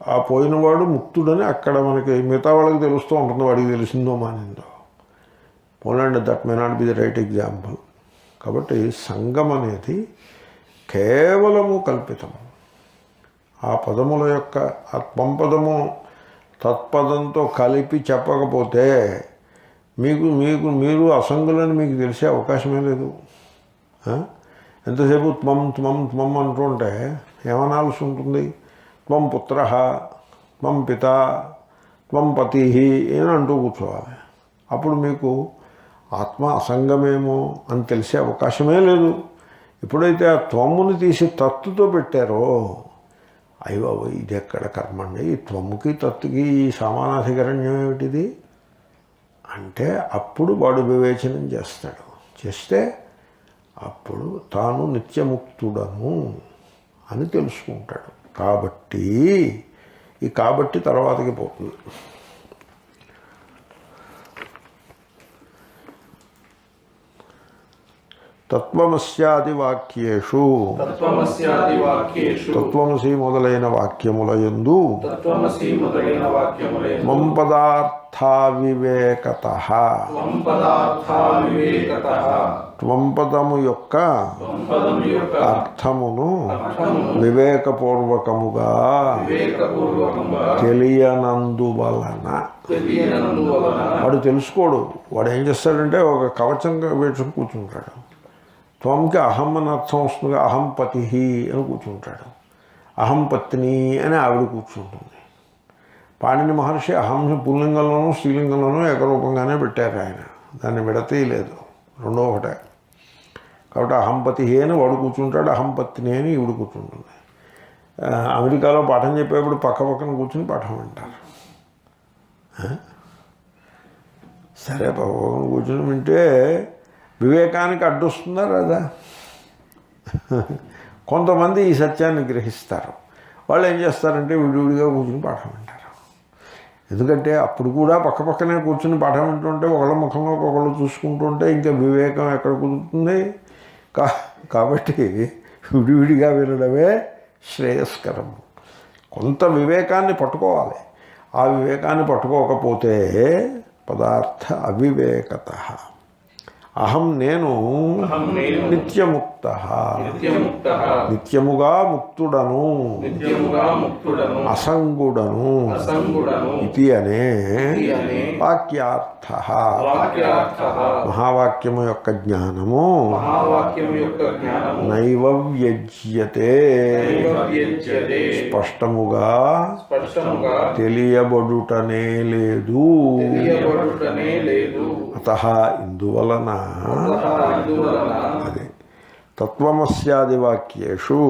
[SPEAKER 1] ఆ పోయినవాడు ముక్తుడని అక్కడ మనకి మిగతా వాళ్ళకి తెలుస్తూ ఉంటుంది. వాడికి తెలిసిందో మానిందో. పోలండి, that may not be the right example. కాబట్టి సంగం అనేది కేవలము కల్పితము. ఆ పదముల యొక్క ఆ త్వంపదము తత్పదంతో కలిపి చెప్పకపోతే మీరు అసంగులని మీకు తెలిసే అవకాశమే లేదు. ఎంతసేపు త్వం అంటుంటే ఏమనాల్సి ఉంటుంది? త్వం పుత్ర, త్వం పిత, త్వం పతి అని అంటూ కూర్చోవాలి. అప్పుడు మీకు ఆత్మ అసంగమేమో అని తెలిసే అవకాశమే లేదు. ఎప్పుడైతే ఆ త్వమ్ముని తీసి తత్తుతో పెట్టారో అయ్యో ఇది ఎక్కడ కర్మ అండి, ఈ త్వముకి తత్తుకి ఈ సమానాధికరణ్యం ఏమిటిది అంటే అప్పుడు వాడు వివేచనం చేస్తాడు. చేస్తే అప్పుడు తాను నిత్యముక్తుడను అని తెలుసుకుంటాడు. కాబట్టి ఈ కాబట్టి తర్వాతకి పోతుంది. తత్వమస్యాది వాక్యేషు తత్వమసి మొదలైన వాక్యములయందు త్వం పదార్థా వివేకతః త్వం పదము యొక్క అర్థమును వివేకపూర్వకముగా తెలియనందువలన వాడు తెలుసుకోడు. వాడు ఏం చేస్తాడంటే ఒక కవచంగా వేసుకుని కూర్చుంటాడు. త్వంకి అహం అని అర్థం వస్తుంది, అహం పతి అని కూర్చుంటాడు. అహం పత్ని అని ఆవిడ కూర్చుంటుంది. పాణిని మహర్షి అహంని పుల్లింగంలోనూ స్త్రీలింగంలోనూ ఏకరూపంగానే పెట్టారు. ఆయన దాన్ని విడతీయలేదు, రెండో ఒకటే. కాబట్టి అహంపతి అని వాడు కూర్చుంటాడు, అహంపత్ని అని ఈవిడ కూర్చుంటుంది. అమెరికాలో పాఠం చెప్పేప్పుడు పక్క పక్కన కూర్చుని పాఠం వింటారు. సరే పక్క పక్కన కూర్చుని వింటే వివేకానికి అడ్డొస్తుందా రాదా? కొంతమంది ఈ సత్యాన్ని గ్రహిస్తారు. వాళ్ళు ఏం చేస్తారంటే విడివిడిగా కూర్చుని పాఠం వింటారు. ఎందుకంటే అప్పుడు కూడా పక్క పక్కనే కూర్చుని పాఠం వింటుంటే ఒకళ్ళ ముఖంలో ఒకళ్ళు చూసుకుంటుంటే ఇంకా వివేకం ఎక్కడ కుదురుతుంది? కాబట్టి విడివిడిగా వినడమే శ్రేయస్కరం. కొంత వివేకాన్ని పట్టుకోవాలి. ఆ వివేకాన్ని పట్టుకోకపోతే పదార్థ అవివేకత. అహం నేను నిత్యముక్త నిత్యముగా ముక్తుడను అసంగుడను ఇది అనే వాక్యార్థ. మహావాక్యము యొక్క జ్ఞానము నైవ వ్యజ్యతే స్పష్టముగా తెలియబడుటనే లేదు. అతః ఇందువలన అదే తత్వమస్యాది వాక్యేషు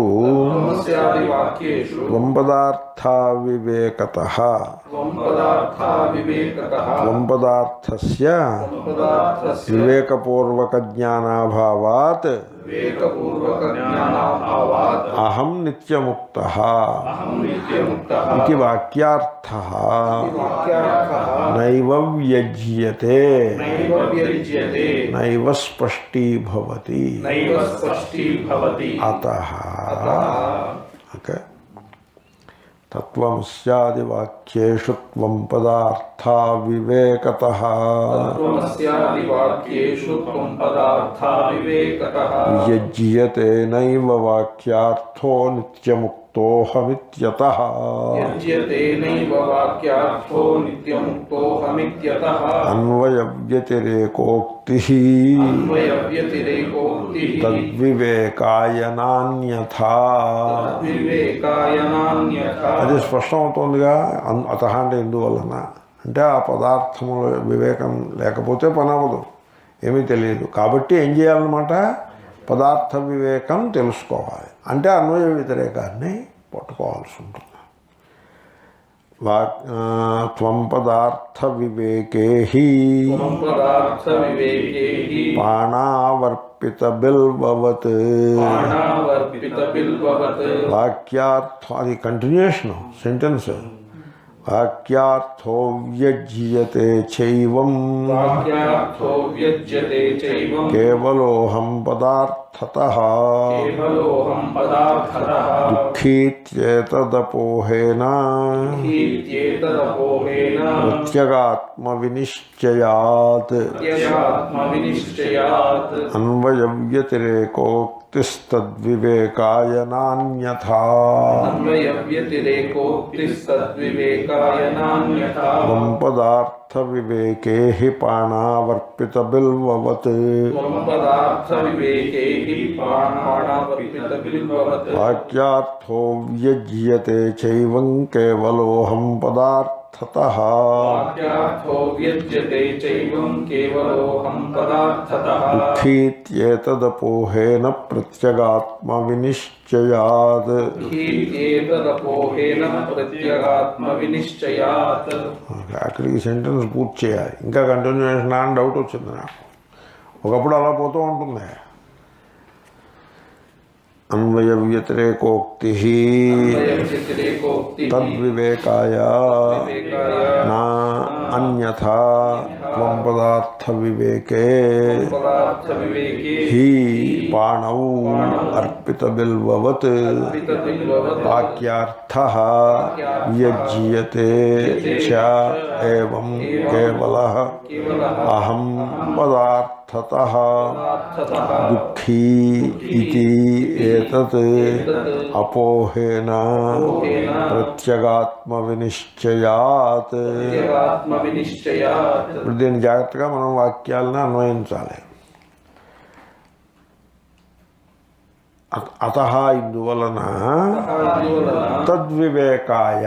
[SPEAKER 1] త్వం పదార్థా వివేకతః త్వం పదార్థస్య వివేకపూర్వక జ్ఞానాభావాత్ అహం నిత్యముక్తః ఇది వాక్యార్థః నైవ వ్యజ్యతే నైవ స్పష్టీభవతి అతః. ఓకే. తత్వమస్యాది వాక్యేషు త్వం పదార్థా వివేకతః యజ్యతే నైవ వాక్యార్థో నిత్యముక్తోహమిత్యతః. అన్వయ వ్యతిరేకోక్తి తద్వివేకాయ నాన్యథా. అది స్పష్టమవుతోందిగా. అతః అంటే ఎందువలన అంటే ఆ పదార్థముల వివేకం లేకపోతే పని అవ్వదు, ఏమీ తెలియదు. కాబట్టి ఏం చేయాలన్నమాట? పదార్థ వివేకం తెలుసుకోవాలి. అంటే అన్వయ వ్యతిరేకాన్ని పట్టుకోవాల్సి ఉంటుంది. త్వం పదార్థ వివేకే పాణావర్పిత బిల్వవత్. వాక్యార్థ అది కంటిన్యూషన్ సెంటెన్స్. వాక్యార్థో వ్యజ్యతే చైవం కేవలోహం పదార్థతః దుఃఖీత్యేతదపోహేన ప్రత్యగాత్మ వినిశ్చయాత్. అన్వయ వ్యతిరేకోక్తిస్తద్వివేకాయ నాన్యథా. త్వం పదార్థ వివేకే పాణావర్పిత బిల్వవత్. వాక్యార్థో వ్యజ్యతే చైవం కేవలోహం పదార్థ
[SPEAKER 2] వాక్యార్థో వ్యజ్యతే చైవం కేవలోహం పదార్థతః
[SPEAKER 1] దుఃఖీత్యేతదపోహేన ప్రత్యగాత్మ వినిశ్చయాత్.
[SPEAKER 2] ఏతదపోహేన ప్రత్యేగాత్మ వినిశ్చయాత్.
[SPEAKER 1] అక్కడికి సెంటెన్స్ పూర్తి చేయాలి. ఇంకా కంటిన్యూషన్ అని డౌట్ వచ్చింది నాకు. ఒకప్పుడు అలా పోతూ ఉంటుంది. అన్వయ వ్యతిరేకోక్తి తద్వివేకాయ నా అన్యథా త్వం పదార్థ వివేకే హి పాణౌ అర్పిత బిల్వవత్ వాక్యార్థః వ్యజ్యతే చ ఏవం కేవలః అహం పదార్థతః దుఃఖీ ఇతి ఏతత్ అపోహేన ప్రత్యగాత్మ వినిశ్చయాత్. ఇప్పుడు దీన్ని జాగ్రత్తగా మనం వాక్యాలను అన్వయించాలి. అతః ఇందువలన తద్వివేకాయ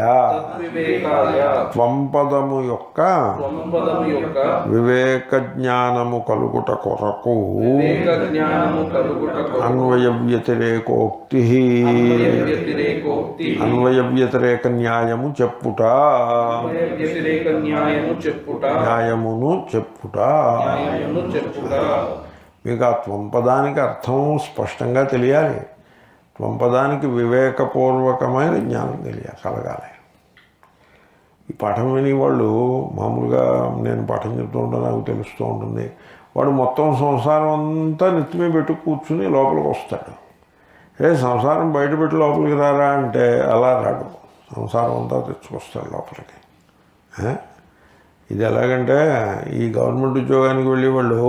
[SPEAKER 1] త్వంపదము యొక్క వివేక జ్ఞానము కలుగుట కొరకు అన్వయ వ్యతిరేకోక్తి అన్వయ వ్యతిరేక న్యాయము చెప్పుట న్యాయమును చెప్పుట. మీకు ఆ త్వంపదానికి అర్థం స్పష్టంగా తెలియాలి. త్వంపదానికి వివేకపూర్వకమైన జ్ఞానం కలగాలి. ఈ పాఠం విని వాళ్ళు మామూలుగా నేను పాఠం చెప్తూ ఉంటాను, నాకు తెలుస్తూ ఉంటుంది. వాడు మొత్తం సంసారం అంతా నెత్తిమీ పెట్టి కూర్చుని లోపలికి వస్తాడు. సంసారం బయట పెట్టి లోపలికి రారా అంటే అలా రాడు. సంసారం అంతా తెచ్చుకొస్తాడు లోపలికి. ఇది ఎలాగంటే ఈ గవర్నమెంట్ ఉద్యోగానికి వెళ్ళే వాళ్ళు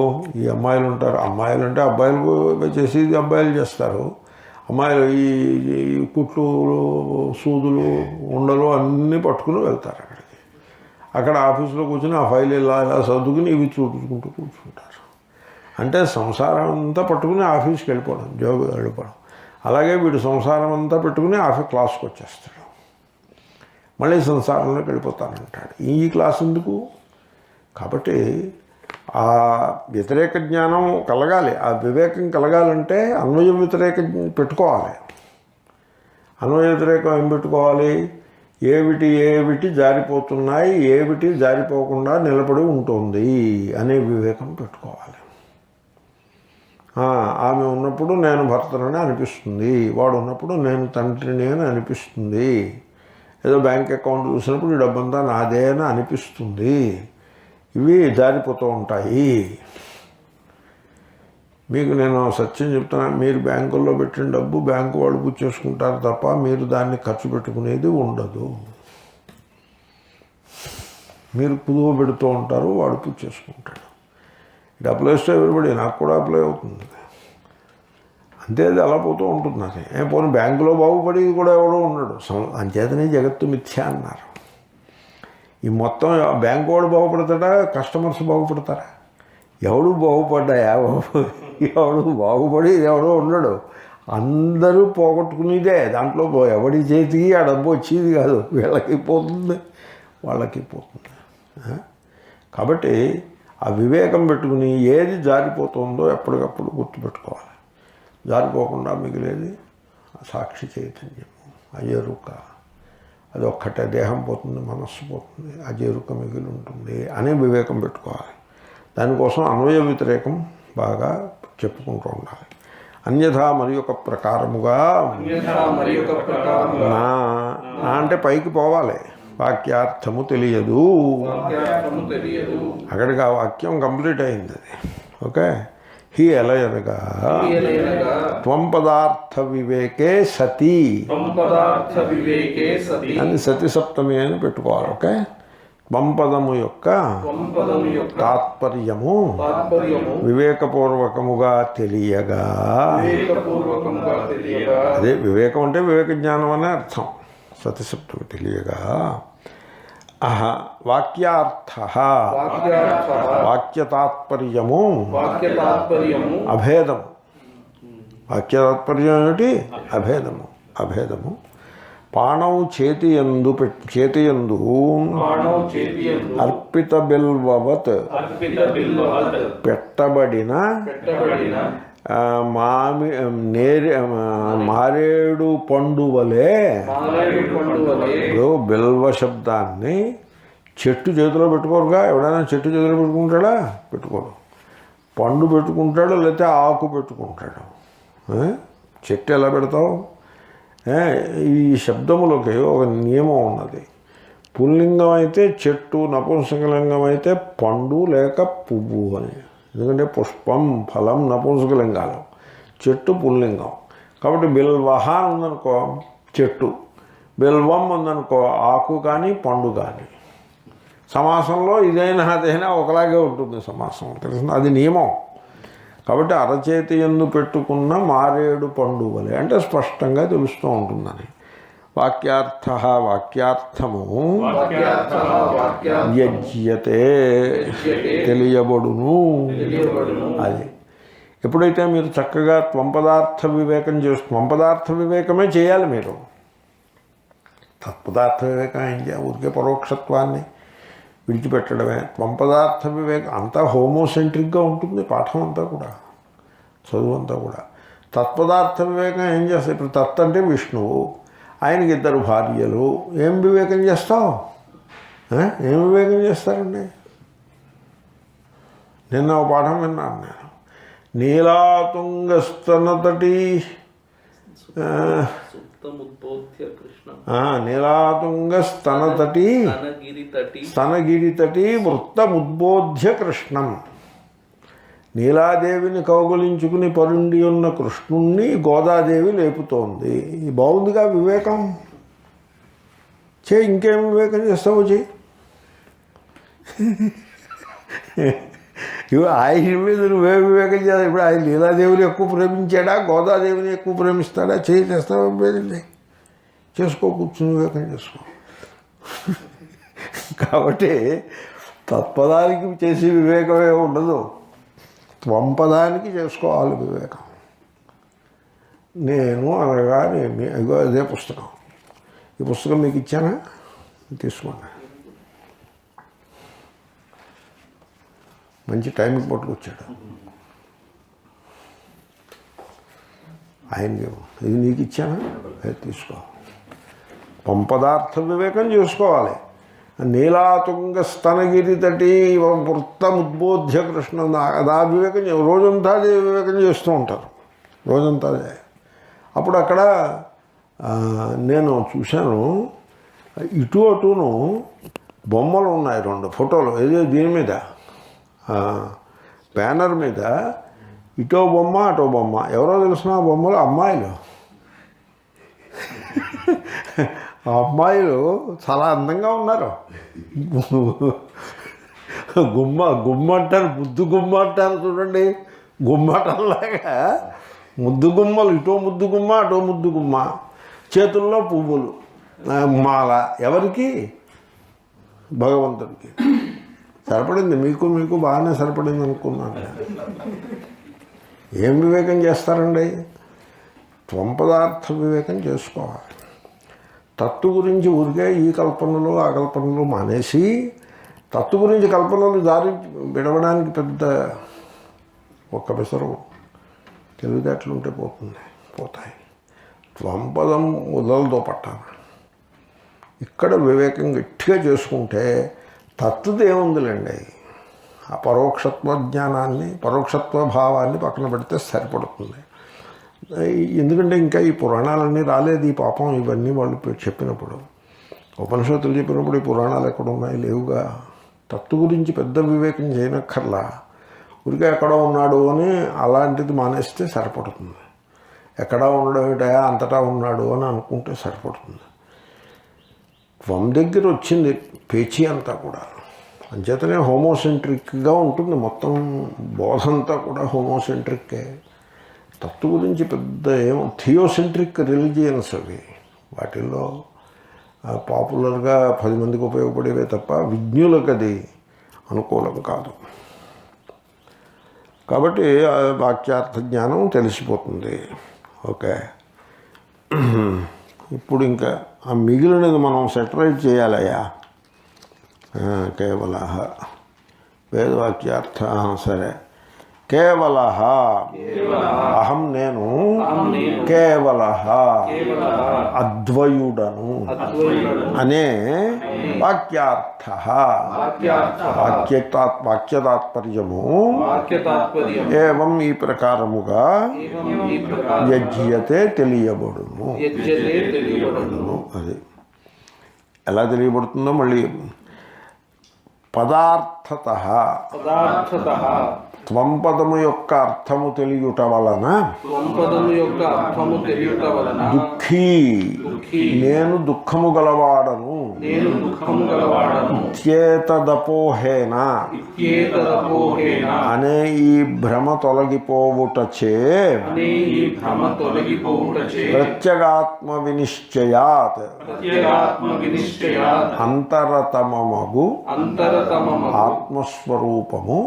[SPEAKER 1] ఈ అమ్మాయిలు ఉంటారు. అమ్మాయిలు అంటే అబ్బాయిలు చేసేది అబ్బాయిలు చేస్తారు. అమ్మాయిలు ఈ కుట్లు సూదులు ఉండలు అన్నీ పట్టుకుని వెళ్తారు అక్కడికి. అక్కడ ఆఫీసులో కూర్చొని ఆ ఫైల్ ఇలా ఇలా సర్దుకుని ఇవి చూసుకుంటూ కూర్చుంటారు. అంటే సంసారం అంతా పట్టుకుని ఆఫీస్కి వెళ్ళిపోవడం, జాబ్ వెళ్ళిపోవడం. అలాగే వీడు సంసారం అంతా పెట్టుకుని క్లాస్కి వచ్చేస్తాడు. మళ్ళీ సంసారంలోకి వెళ్ళిపోతానంటాడు. ఈ క్లాస్ ఎందుకు? కాబట్టి ఆ వ్యతిరేక జ్ఞానం కలగాలి, ఆ వివేకం కలగాలంటే అన్వయ వ్యతిరేక పెట్టుకోవాలి. అన్వయ వ్యతిరేకం ఏం పెట్టుకోవాలి? ఏవిటి జారిపోతున్నాయి, ఏవిటి జారిపోకుండా నిలబడి ఉంటుంది అనే వివేకం పెట్టుకోవాలి. ఆమె ఉన్నప్పుడు నేను భర్తనని అనిపిస్తుంది, వాడు ఉన్నప్పుడు నేను తండ్రిని అని అనిపిస్తుంది, ఏదో బ్యాంక్ అకౌంట్ చూసినప్పుడు ఈ డబ్బంతా నాదే అని అనిపిస్తుంది. ఇవి జారిపోతూ ఉంటాయి. మీకు నేను సత్యం చెప్తున్నాను, మీరు బ్యాంకుల్లో పెట్టిన డబ్బు బ్యాంకు వాళ్ళు పుచ్చేసుకుంటారు తప్ప మీరు దాన్ని ఖర్చు పెట్టుకునేది ఉండదు. మీరు కుదువ పెడుతూ ఉంటారు, వాడు పుచ్చేసుకుంటాడు. ఇది అప్లై టు ఎవరిబడి, నాకు కూడా అప్లై అవుతుంది. అంతే, అది అలా పోతూ ఉంటుంది. అది పోనీ బ్యాంకులో బాగుపడి కూడా ఎవడో ఉన్నాడు. అంచేతనే జగత్తు మిథ్య అన్నారు. ఈ మొత్తం బ్యాంకు వాడు బాగుపడతాడా, కస్టమర్స్ బాగుపడతారా? ఎవడు బాగుపడ్డాయా? ఎవడు బాగుపడి ఎవడో ఉన్నాడు. అందరూ పోగొట్టుకునేదే. దాంట్లో ఎవడి చేతికి ఆ డబ్బు వచ్చేది కాదు. వీళ్ళకి పోతుంది, వాళ్ళకి పోతుంది. కాబట్టి ఆ వివేకం పెట్టుకుని ఏది జారిపోతుందో ఎప్పటికప్పుడు గుర్తుపెట్టుకోవాలి. జారిపోకుండా మిగిలేది సాక్షి చైతన్యము, అజేరుక. అది ఒక్కటే, దేహం పోతుంది, మనస్సు పోతుంది, అజేరుక మిగిలి ఉంటుంది అనే వివేకం పెట్టుకోవాలి. దానికోసం అన్వయ వ్యతిరేకం బాగా చెప్పుకుంటూ ఉండాలి. అన్యథా మరి ఒక ప్రకారముగా నా అంటే పైకి పోవాలి. వాక్యార్థము తెలియదు. అక్కడికి ఆ వాక్యం కంప్లీట్ అయింది. అది ఓకే. హి ఎలా అనగా త్వం పదార్థ వివేకే సతి అని సతి సప్తమి అని పెట్టుకోవాలి. ఓకే. త్వం పదము యొక్క తాత్పర్యము వివేకపూర్వకముగా తెలియగా, అదే వివేకం అంటే వివేక జ్ఞానం అనే అర్థం. సతి సప్తమి తెలియగా వాక్యార్థ వాక్యతాత్పర్యము అభేదము. వాక్యతాత్పర్యం ఏమిటి? అభేదము. పాణవు చేతియందు
[SPEAKER 2] బాణో చేతియందు
[SPEAKER 1] అర్పిత బిల్వవత్
[SPEAKER 2] అర్పిత బిల్వవత్
[SPEAKER 1] పెట్టబడిన మారేడు పండు వలె.
[SPEAKER 2] మారేడు పండు వలె.
[SPEAKER 1] ఇప్పుడు బిల్వ శబ్దాన్ని చెట్టు చేతిలో పెట్టుకోరుగా. ఎవడైనా చెట్టు చేతిలో పెట్టుకుంటాడా? పెట్టుకోడు. పండు పెట్టుకుంటాడు, లేకపోతే ఆకు పెట్టుకుంటాడు. చెట్టు ఎలా పెడతావు? ఈ శబ్దములకి ఒక నియమం ఉన్నది. పుల్లింగం అయితే చెట్టు, నపుంసకలింగం అయితే పండు లేక పువ్వు అని. ఎందుకంటే పుష్పం, ఫలం నపుంసకలింగాలు, చెట్టు పుల్లింగం. కాబట్టి బిల్వహ ఉందనుకో చెట్టు, బిల్వం ఉందనుకో ఆకు కానీ పండు కానీ. సమాసంలో ఇదైనా అదైనా ఒకలాగే ఉంటుంది సమాసం, తెలిసింది, అది నియమం. కాబట్టి అరచేతి యందు పెట్టుకున్న మారేడు పండు వలె అంటే స్పష్టంగా తెలుస్తూ ఉంటుందని. వాక్యార్థము యజ్యతే తెలియబడును. అది ఎప్పుడైతే మీరు చక్కగా త్వంపదార్థ వివేకం త్వంపదార్థ వివేకమే చేయాలి మీరు. తత్పదార్థ వివేకం ఏం చేయాలి? ఊరికే పరోక్షత్వాన్ని విడిచిపెట్టడమే. త్వంపదార్థ వివేకం అంతా హోమోసెంట్రిక్గా ఉంటుంది పాఠం అంతా కూడా, చదువు అంతా కూడా. తత్పదార్థ వివేకం ఏం చేస్తాయి? ఇప్పుడు తత్ అంటే విష్ణువు, ఆయనకి 2 భార్యలు. ఏం వివేకం చేస్తావు? ఏం వివేకం చేస్తారండి? నిన్న ఒక పాఠం విన్నాను నేను. నీలాతుంగస్తనతటి నీలాతుంగస్తనతటి స్తనగిరితటి వృత్తముద్బోధ్య కృష్ణం. నీలాదేవిని కౌగులించుకుని పరుండి ఉన్న కృష్ణుణ్ణి గోదాదేవి లేపుతోంది. బాగుందిగా వివేకం. ఇంకేం వివేకం చేస్తావు? ఆయన మీద నువ్వే వివేకం చేయాలి. ఇప్పుడు ఆయన లీలాదేవిని ఎక్కువ ప్రేమించాడా, గోదాదేవిని ఎక్కువ ప్రేమిస్తాడా? చేస్తావా? చేసుకో, కూర్చుని వివేకం చేసుకో. కాబట్టి తత్పదానికి చేసే వివేకమే ఉండదు, త్వంపదానికి చేసుకోవాలి వివేకం. నేను అనగా ఇగో అదే పుస్తకం. ఈ పుస్తకం మీకు ఇచ్చానా? తీసుకోండి. మంచి టైంకి పట్టుకొచ్చాడు ఆయన. ఇది నీకు ఇచ్చానా? అది తీసుకో. పంపదార్థ వివేకం చేసుకోవాలి. నీలాతుంగ స్తనగిరితటి వృత్తముద్బోధ్య కృష్ణ, ఆ వివేకం రోజంతా అదే వివేకం చేస్తూ ఉంటారు, రోజంతా అదే. అప్పుడు అక్కడ నేను చూశాను, ఇటు అటును బొమ్మలు ఉన్నాయి, 2 ఫోటోలు. ఏదో దీని మీద బ్యానర్ మీద ఇటో బొమ్మ అటో బొమ్మ. ఎవరో తెలిసిన బొమ్మలు అమ్మాయిలు. ఆ అమ్మాయిలు చాలా అందంగా ఉన్నారు. గుమ్మ అంటారు, ముద్దు గుమ్మ అంటారు చూడండి. గుమ్మటంలాగా ముద్దు గుమ్మలు, ఇటో ముద్దు గుమ్మ అటో ముద్దు గుమ్మ. చేతుల్లో పువ్వులు, మాల. ఎవరికి? భగవంతుడికి. సరిపడింది మీకు బాగానే సరిపడింది అనుకున్నాను. ఏం వివేకం చేస్తారండి? త్వంపదార్థ వివేకం చేసుకోవాలి. తత్తు గురించి ఊరికే ఈ కల్పనలు ఆ కల్పనలు మానేసి, తత్తు గురించి కల్పనలు దారి విడవడానికి పెద్ద ఒక్క పిసరు తెలివితేటలుంటే పోతాయి. త్వంపదం మొదలతో పట్టాలి. ఇక్కడ వివేకం గట్టిగా చేసుకుంటే తత్తుది ఏముందిలేండి, ఆ పరోక్షత్వ జ్ఞానాన్ని, పరోక్షత్వ భావాన్ని పక్కన పెడితే సరిపడుతుంది. ఎందుకంటే ఇంకా ఈ పురాణాలన్నీ రాలేదు ఈ పాపం. ఇవన్నీ వాళ్ళు చెప్పినప్పుడు, ఉపనిషత్తులు చెప్పినప్పుడు ఈ పురాణాలు ఎక్కడున్నాయి? లేవుగా. తత్తు గురించి పెద్ద వివేకం చేయనక్కర్లా, ఊరికే ఎక్కడో ఉన్నాడు అని అలాంటిది మానేస్తే సరిపడుతుంది. ఎక్కడా ఉండడం ఏంటయా, అంతటా ఉన్నాడు అని అనుకుంటే సరిపడుతుంది. త్వం దగ్గర వచ్చింది పేచీ అంతా కూడా. అంచేతనే హోమోసెంట్రిక్గా ఉంటుంది మొత్తం. బోధంతా కూడా హోమోసెంట్రిక్కే. తత్తు గురించి పెద్ద థియోసెంట్రిక్ రిలీజియన్స్ అవి. వాటిల్లో పాపులర్గా 10 మందికి ఉపయోగపడేవే తప్ప విజ్ఞులకు అది అనుకూలం కాదు. కాబట్టి వాక్యార్థ జ్ఞానం తెలిసిపోతుంది. ఓకే, ఇప్పుడు ఇంకా ఆ మిగిలినది మనం సెటరేట్ చేయాలయ్యా. కేవల వేదవాక్యార్థ సరే. కేవల అహం నేను కేవల అద్వయుడను అనే వాక్యార్థ వాక్యతాత్పర్యము ఏవం ఈ ప్రకారముగా యజ్యతే తెలియబడును. అది ఎలా తెలియబడుతుందో మళ్ళీ పదార్థతః త్వంపదము యొక్క అర్థము తెలియుట వలన దుఃఖీ నేను దుఃఖము గలవాడను ఇత్యేతదపోహేన అనే ఈ భ్రమ తొలగిపోవుటచే ప్రత్యగాత్మ వినిశ్చయాత్ అంతరతమమగు ఆత్మస్వరూపము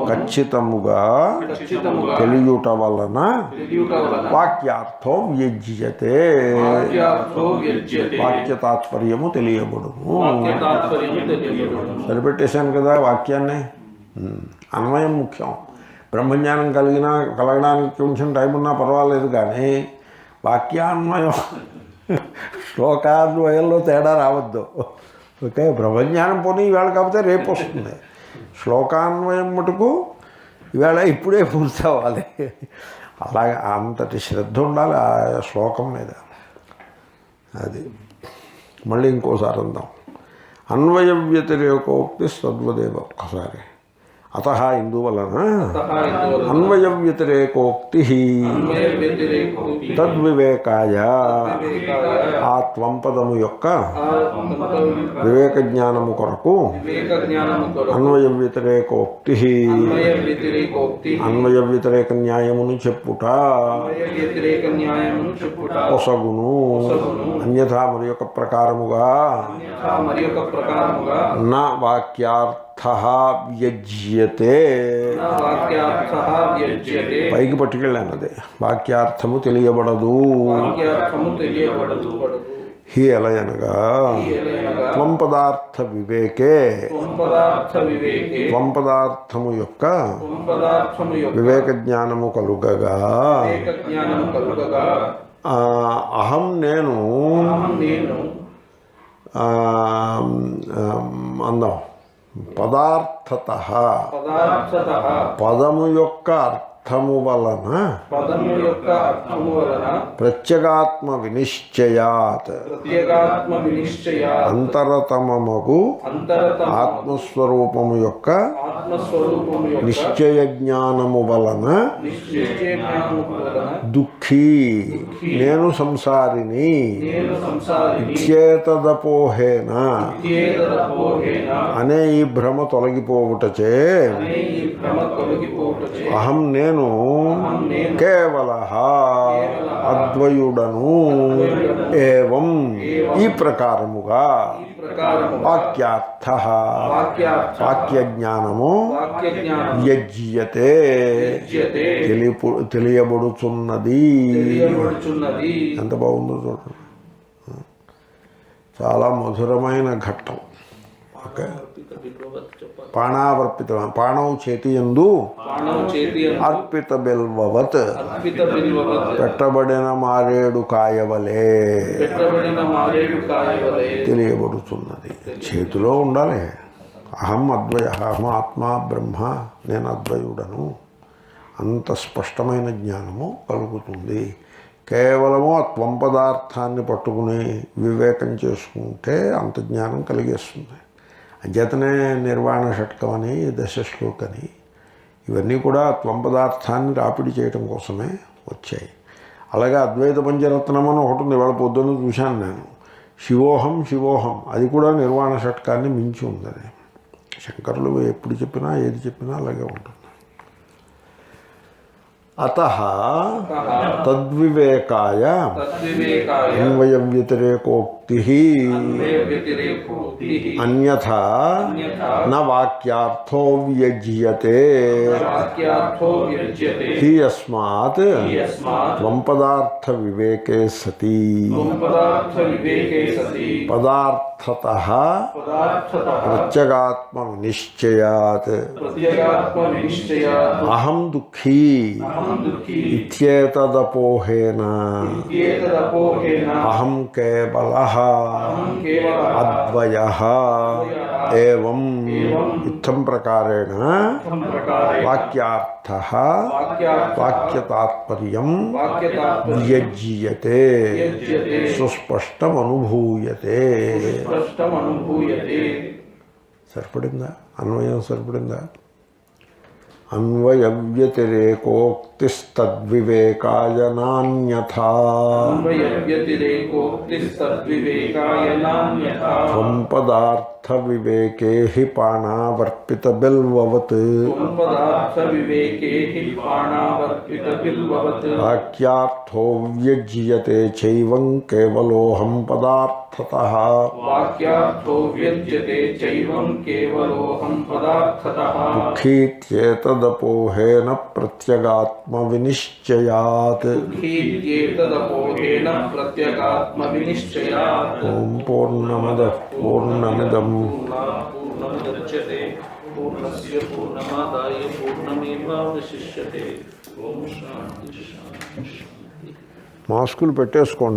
[SPEAKER 1] ఖచ్చితముగా తెలియుట వలన వాక్యార్థో వ్యజ్యతే వాక్య తాత్పర్యము తెలియబడును. సరిపెట్టేశాను కదా వాక్యాన్ని. అన్వయం ముఖ్యం. బ్రహ్మజ్ఞానం కలగడానికి కొంచెం టైం ఉన్నా పర్వాలేదు, కానీ వాక్యాన్వయం శ్లోకాన్వయంలో తేడా రావద్దు. ఓకే, బ్రహ్మజ్ఞానం పోనీ ఈవేళ కాకపోతే రేపు వస్తుంది. శ్లోకాన్వయం మటుకు ఈవేళ ఇప్పుడే పూర్తి అవ్వాలి. అలాగే అంతటి శ్రద్ధ ఉండాలి ఆ శ్లోకం మీద. అది మళ్ళీ ఇంకోసారి అందాం. అన్వయ వ్యతిరేకోక్తి సద్వదేవ. ఒక్కసారి అతః ఇందువలన అన్వయ వ్యతిరేకోక్తి తద్వివేకాయ ఆ త్వంపదము యొక్క వివేక జ్ఞానము కొరకు అన్వయ వ్యతిరేకోక్తి అన్వయ వ్యతిరేక న్యాయమును చెప్పుట పొసగును. అన్యథా మరి యొక్క ప్రకారముగా నా వాక్యార్థ వ్యజ్యతే. పైకి పట్టుకెళ్ళాను అదే. వాక్యార్థము తెలియబడదు. హి ఎలయనగా త్వం పదార్థ వివేకే త్వం పదార్థము యొక్క వివేక జ్ఞానము కలుగగా అహం నేను అందం పదార్థతః పదము యొక్క అర్థము వలన ప్రత్యేగాత్మ వినిశ్చయాత్ అంతరతమమగు ఆత్మస్వరూపము యొక్క నిశ్చయ జ్ఞానము వలన దుఃఖీ నేను సంసారిని ఇత్యేతదపోహేన అనే ఈ భ్రమ తొలగిపోవుటచే అహం నేను కేవల అద్వయుడను ఏవం ఈ ప్రకారముగా వాక్యార్థ వాక్యజ్ఞానము యజ్యతే తెలియబడుచున్నది. ఎంత బాగుందో చూడండి. చాలా మధురమైన ఘట్టం. ఓకే, పాణావర్పిత పాణౌ చేతియందు అర్పిత బిల్వవత్ పెట్టబడిన మారేడు కాయవలే తెలియబడుతున్నది. చేతిలో ఉండాలి. అహం అద్వయ అహం ఆత్మ బ్రహ్మ నేను అద్వయుడను. అంత స్పష్టమైన జ్ఞానము కలుగుతుంది. కేవలము ఆ త్వం పదార్థాన్ని పట్టుకుని వివేకం చేసుకుంటే అంత జ్ఞానం కలిగేస్తుంది. అంచేతనే నిర్వాణ షట్కం అని దశశ్లోకని ఇవన్నీ కూడా త్వం పదార్థాన్ని రాపిడి చేయటం కోసమే వచ్చాయి. అలాగే అద్వైత పంచరత్నం అని ఒకటి ఉంది. ఇవాళ పొద్దున్న చూశాను నేను. శివోహం శివోహం అది కూడా నిర్వాణ షట్కాన్ని మించి ఉందని. శంకరులు ఎప్పుడు చెప్పినా ఏది చెప్పినా అలాగే ఉంటుంది. అతః తద్వివేకాయ అన్వయ వ్యతిరేకోక్తి
[SPEAKER 2] వ్యతిరేకోక్తిః
[SPEAKER 1] అన్యథా
[SPEAKER 2] అన్యథా
[SPEAKER 1] న వాక్యార్థో వ్యజ్యతే
[SPEAKER 2] వాక్యార్థో విరజ్యతే
[SPEAKER 1] హి యస్మాత్
[SPEAKER 2] యస్మాత్
[SPEAKER 1] త్వం పదార్థ వివేకే సతి
[SPEAKER 2] పదార్థ వివేకే సతి
[SPEAKER 1] పదార్థతః
[SPEAKER 2] పదార్థతః
[SPEAKER 1] ప్రత్యగాత్మ నిశ్చయాత్
[SPEAKER 2] ప్రత్యేగాత్మ నిశ్చయాత్
[SPEAKER 1] అహం దుఃఖీ
[SPEAKER 2] అహం దుఃఖీ
[SPEAKER 1] ఇత్యేతదపోహేన
[SPEAKER 2] ఏతదపోహేన
[SPEAKER 1] అహం కేవలః
[SPEAKER 2] అహం కేవలః
[SPEAKER 1] అద్వయః ఏవం ఇత్థం ప్రకారేణ
[SPEAKER 2] ప్రకారే
[SPEAKER 1] వాక్యార్థః
[SPEAKER 2] వాక్యార్థ
[SPEAKER 1] వాక్యతాత్పర్యం
[SPEAKER 2] వాక్యతాత్పర్యం
[SPEAKER 1] వ్యజ్యతే
[SPEAKER 2] వ్యజ్యతే
[SPEAKER 1] సుస్పష్టమనుభూయతే
[SPEAKER 2] స్పష్టమనుభూయతే.
[SPEAKER 1] సరిపడిందా? అన్వయం సరిపడిందా? అన్వయ వ్యతిరేకోక్తిస్తద్వివేకాయ నాన్యథా
[SPEAKER 2] అన్వయ వ్యతిరేకోక్తిస్తద్వివేకాయ నాన్యథా
[SPEAKER 1] త్వం పదార్థ వివేకే హి పాణావర్పిత బిల్వవత్
[SPEAKER 2] త్వం పదార్థ వివేకే హి బాణావర్పిత బిల్వవత్
[SPEAKER 1] వాక్యార్థో వ్యజ్యతే చైవం కేవలోహం పదార్థతః
[SPEAKER 2] వాక్యార్థో వ్యజ్యతే చైవం కేవలోహం పదార్థతః
[SPEAKER 1] దుఃఖీత్యేతదపోహేన ప్రత్యగాత్మ వినిశ్చయాత్.
[SPEAKER 2] దుఃఖీత్యేతదపోహేన ప్రత్యేగాత్మ వినిశ్చయాత్.
[SPEAKER 1] ఓం పూర్ణమదః పూర్ణమిదం
[SPEAKER 2] పూర్ణముదచ్యతే పూర్ణస్య పూర్ణమాదాయ పూర్ణమేవావశిష్యతే. ఓం శాంతి శాంతి.
[SPEAKER 1] మాస్కులు పెట్టేసుకోండి.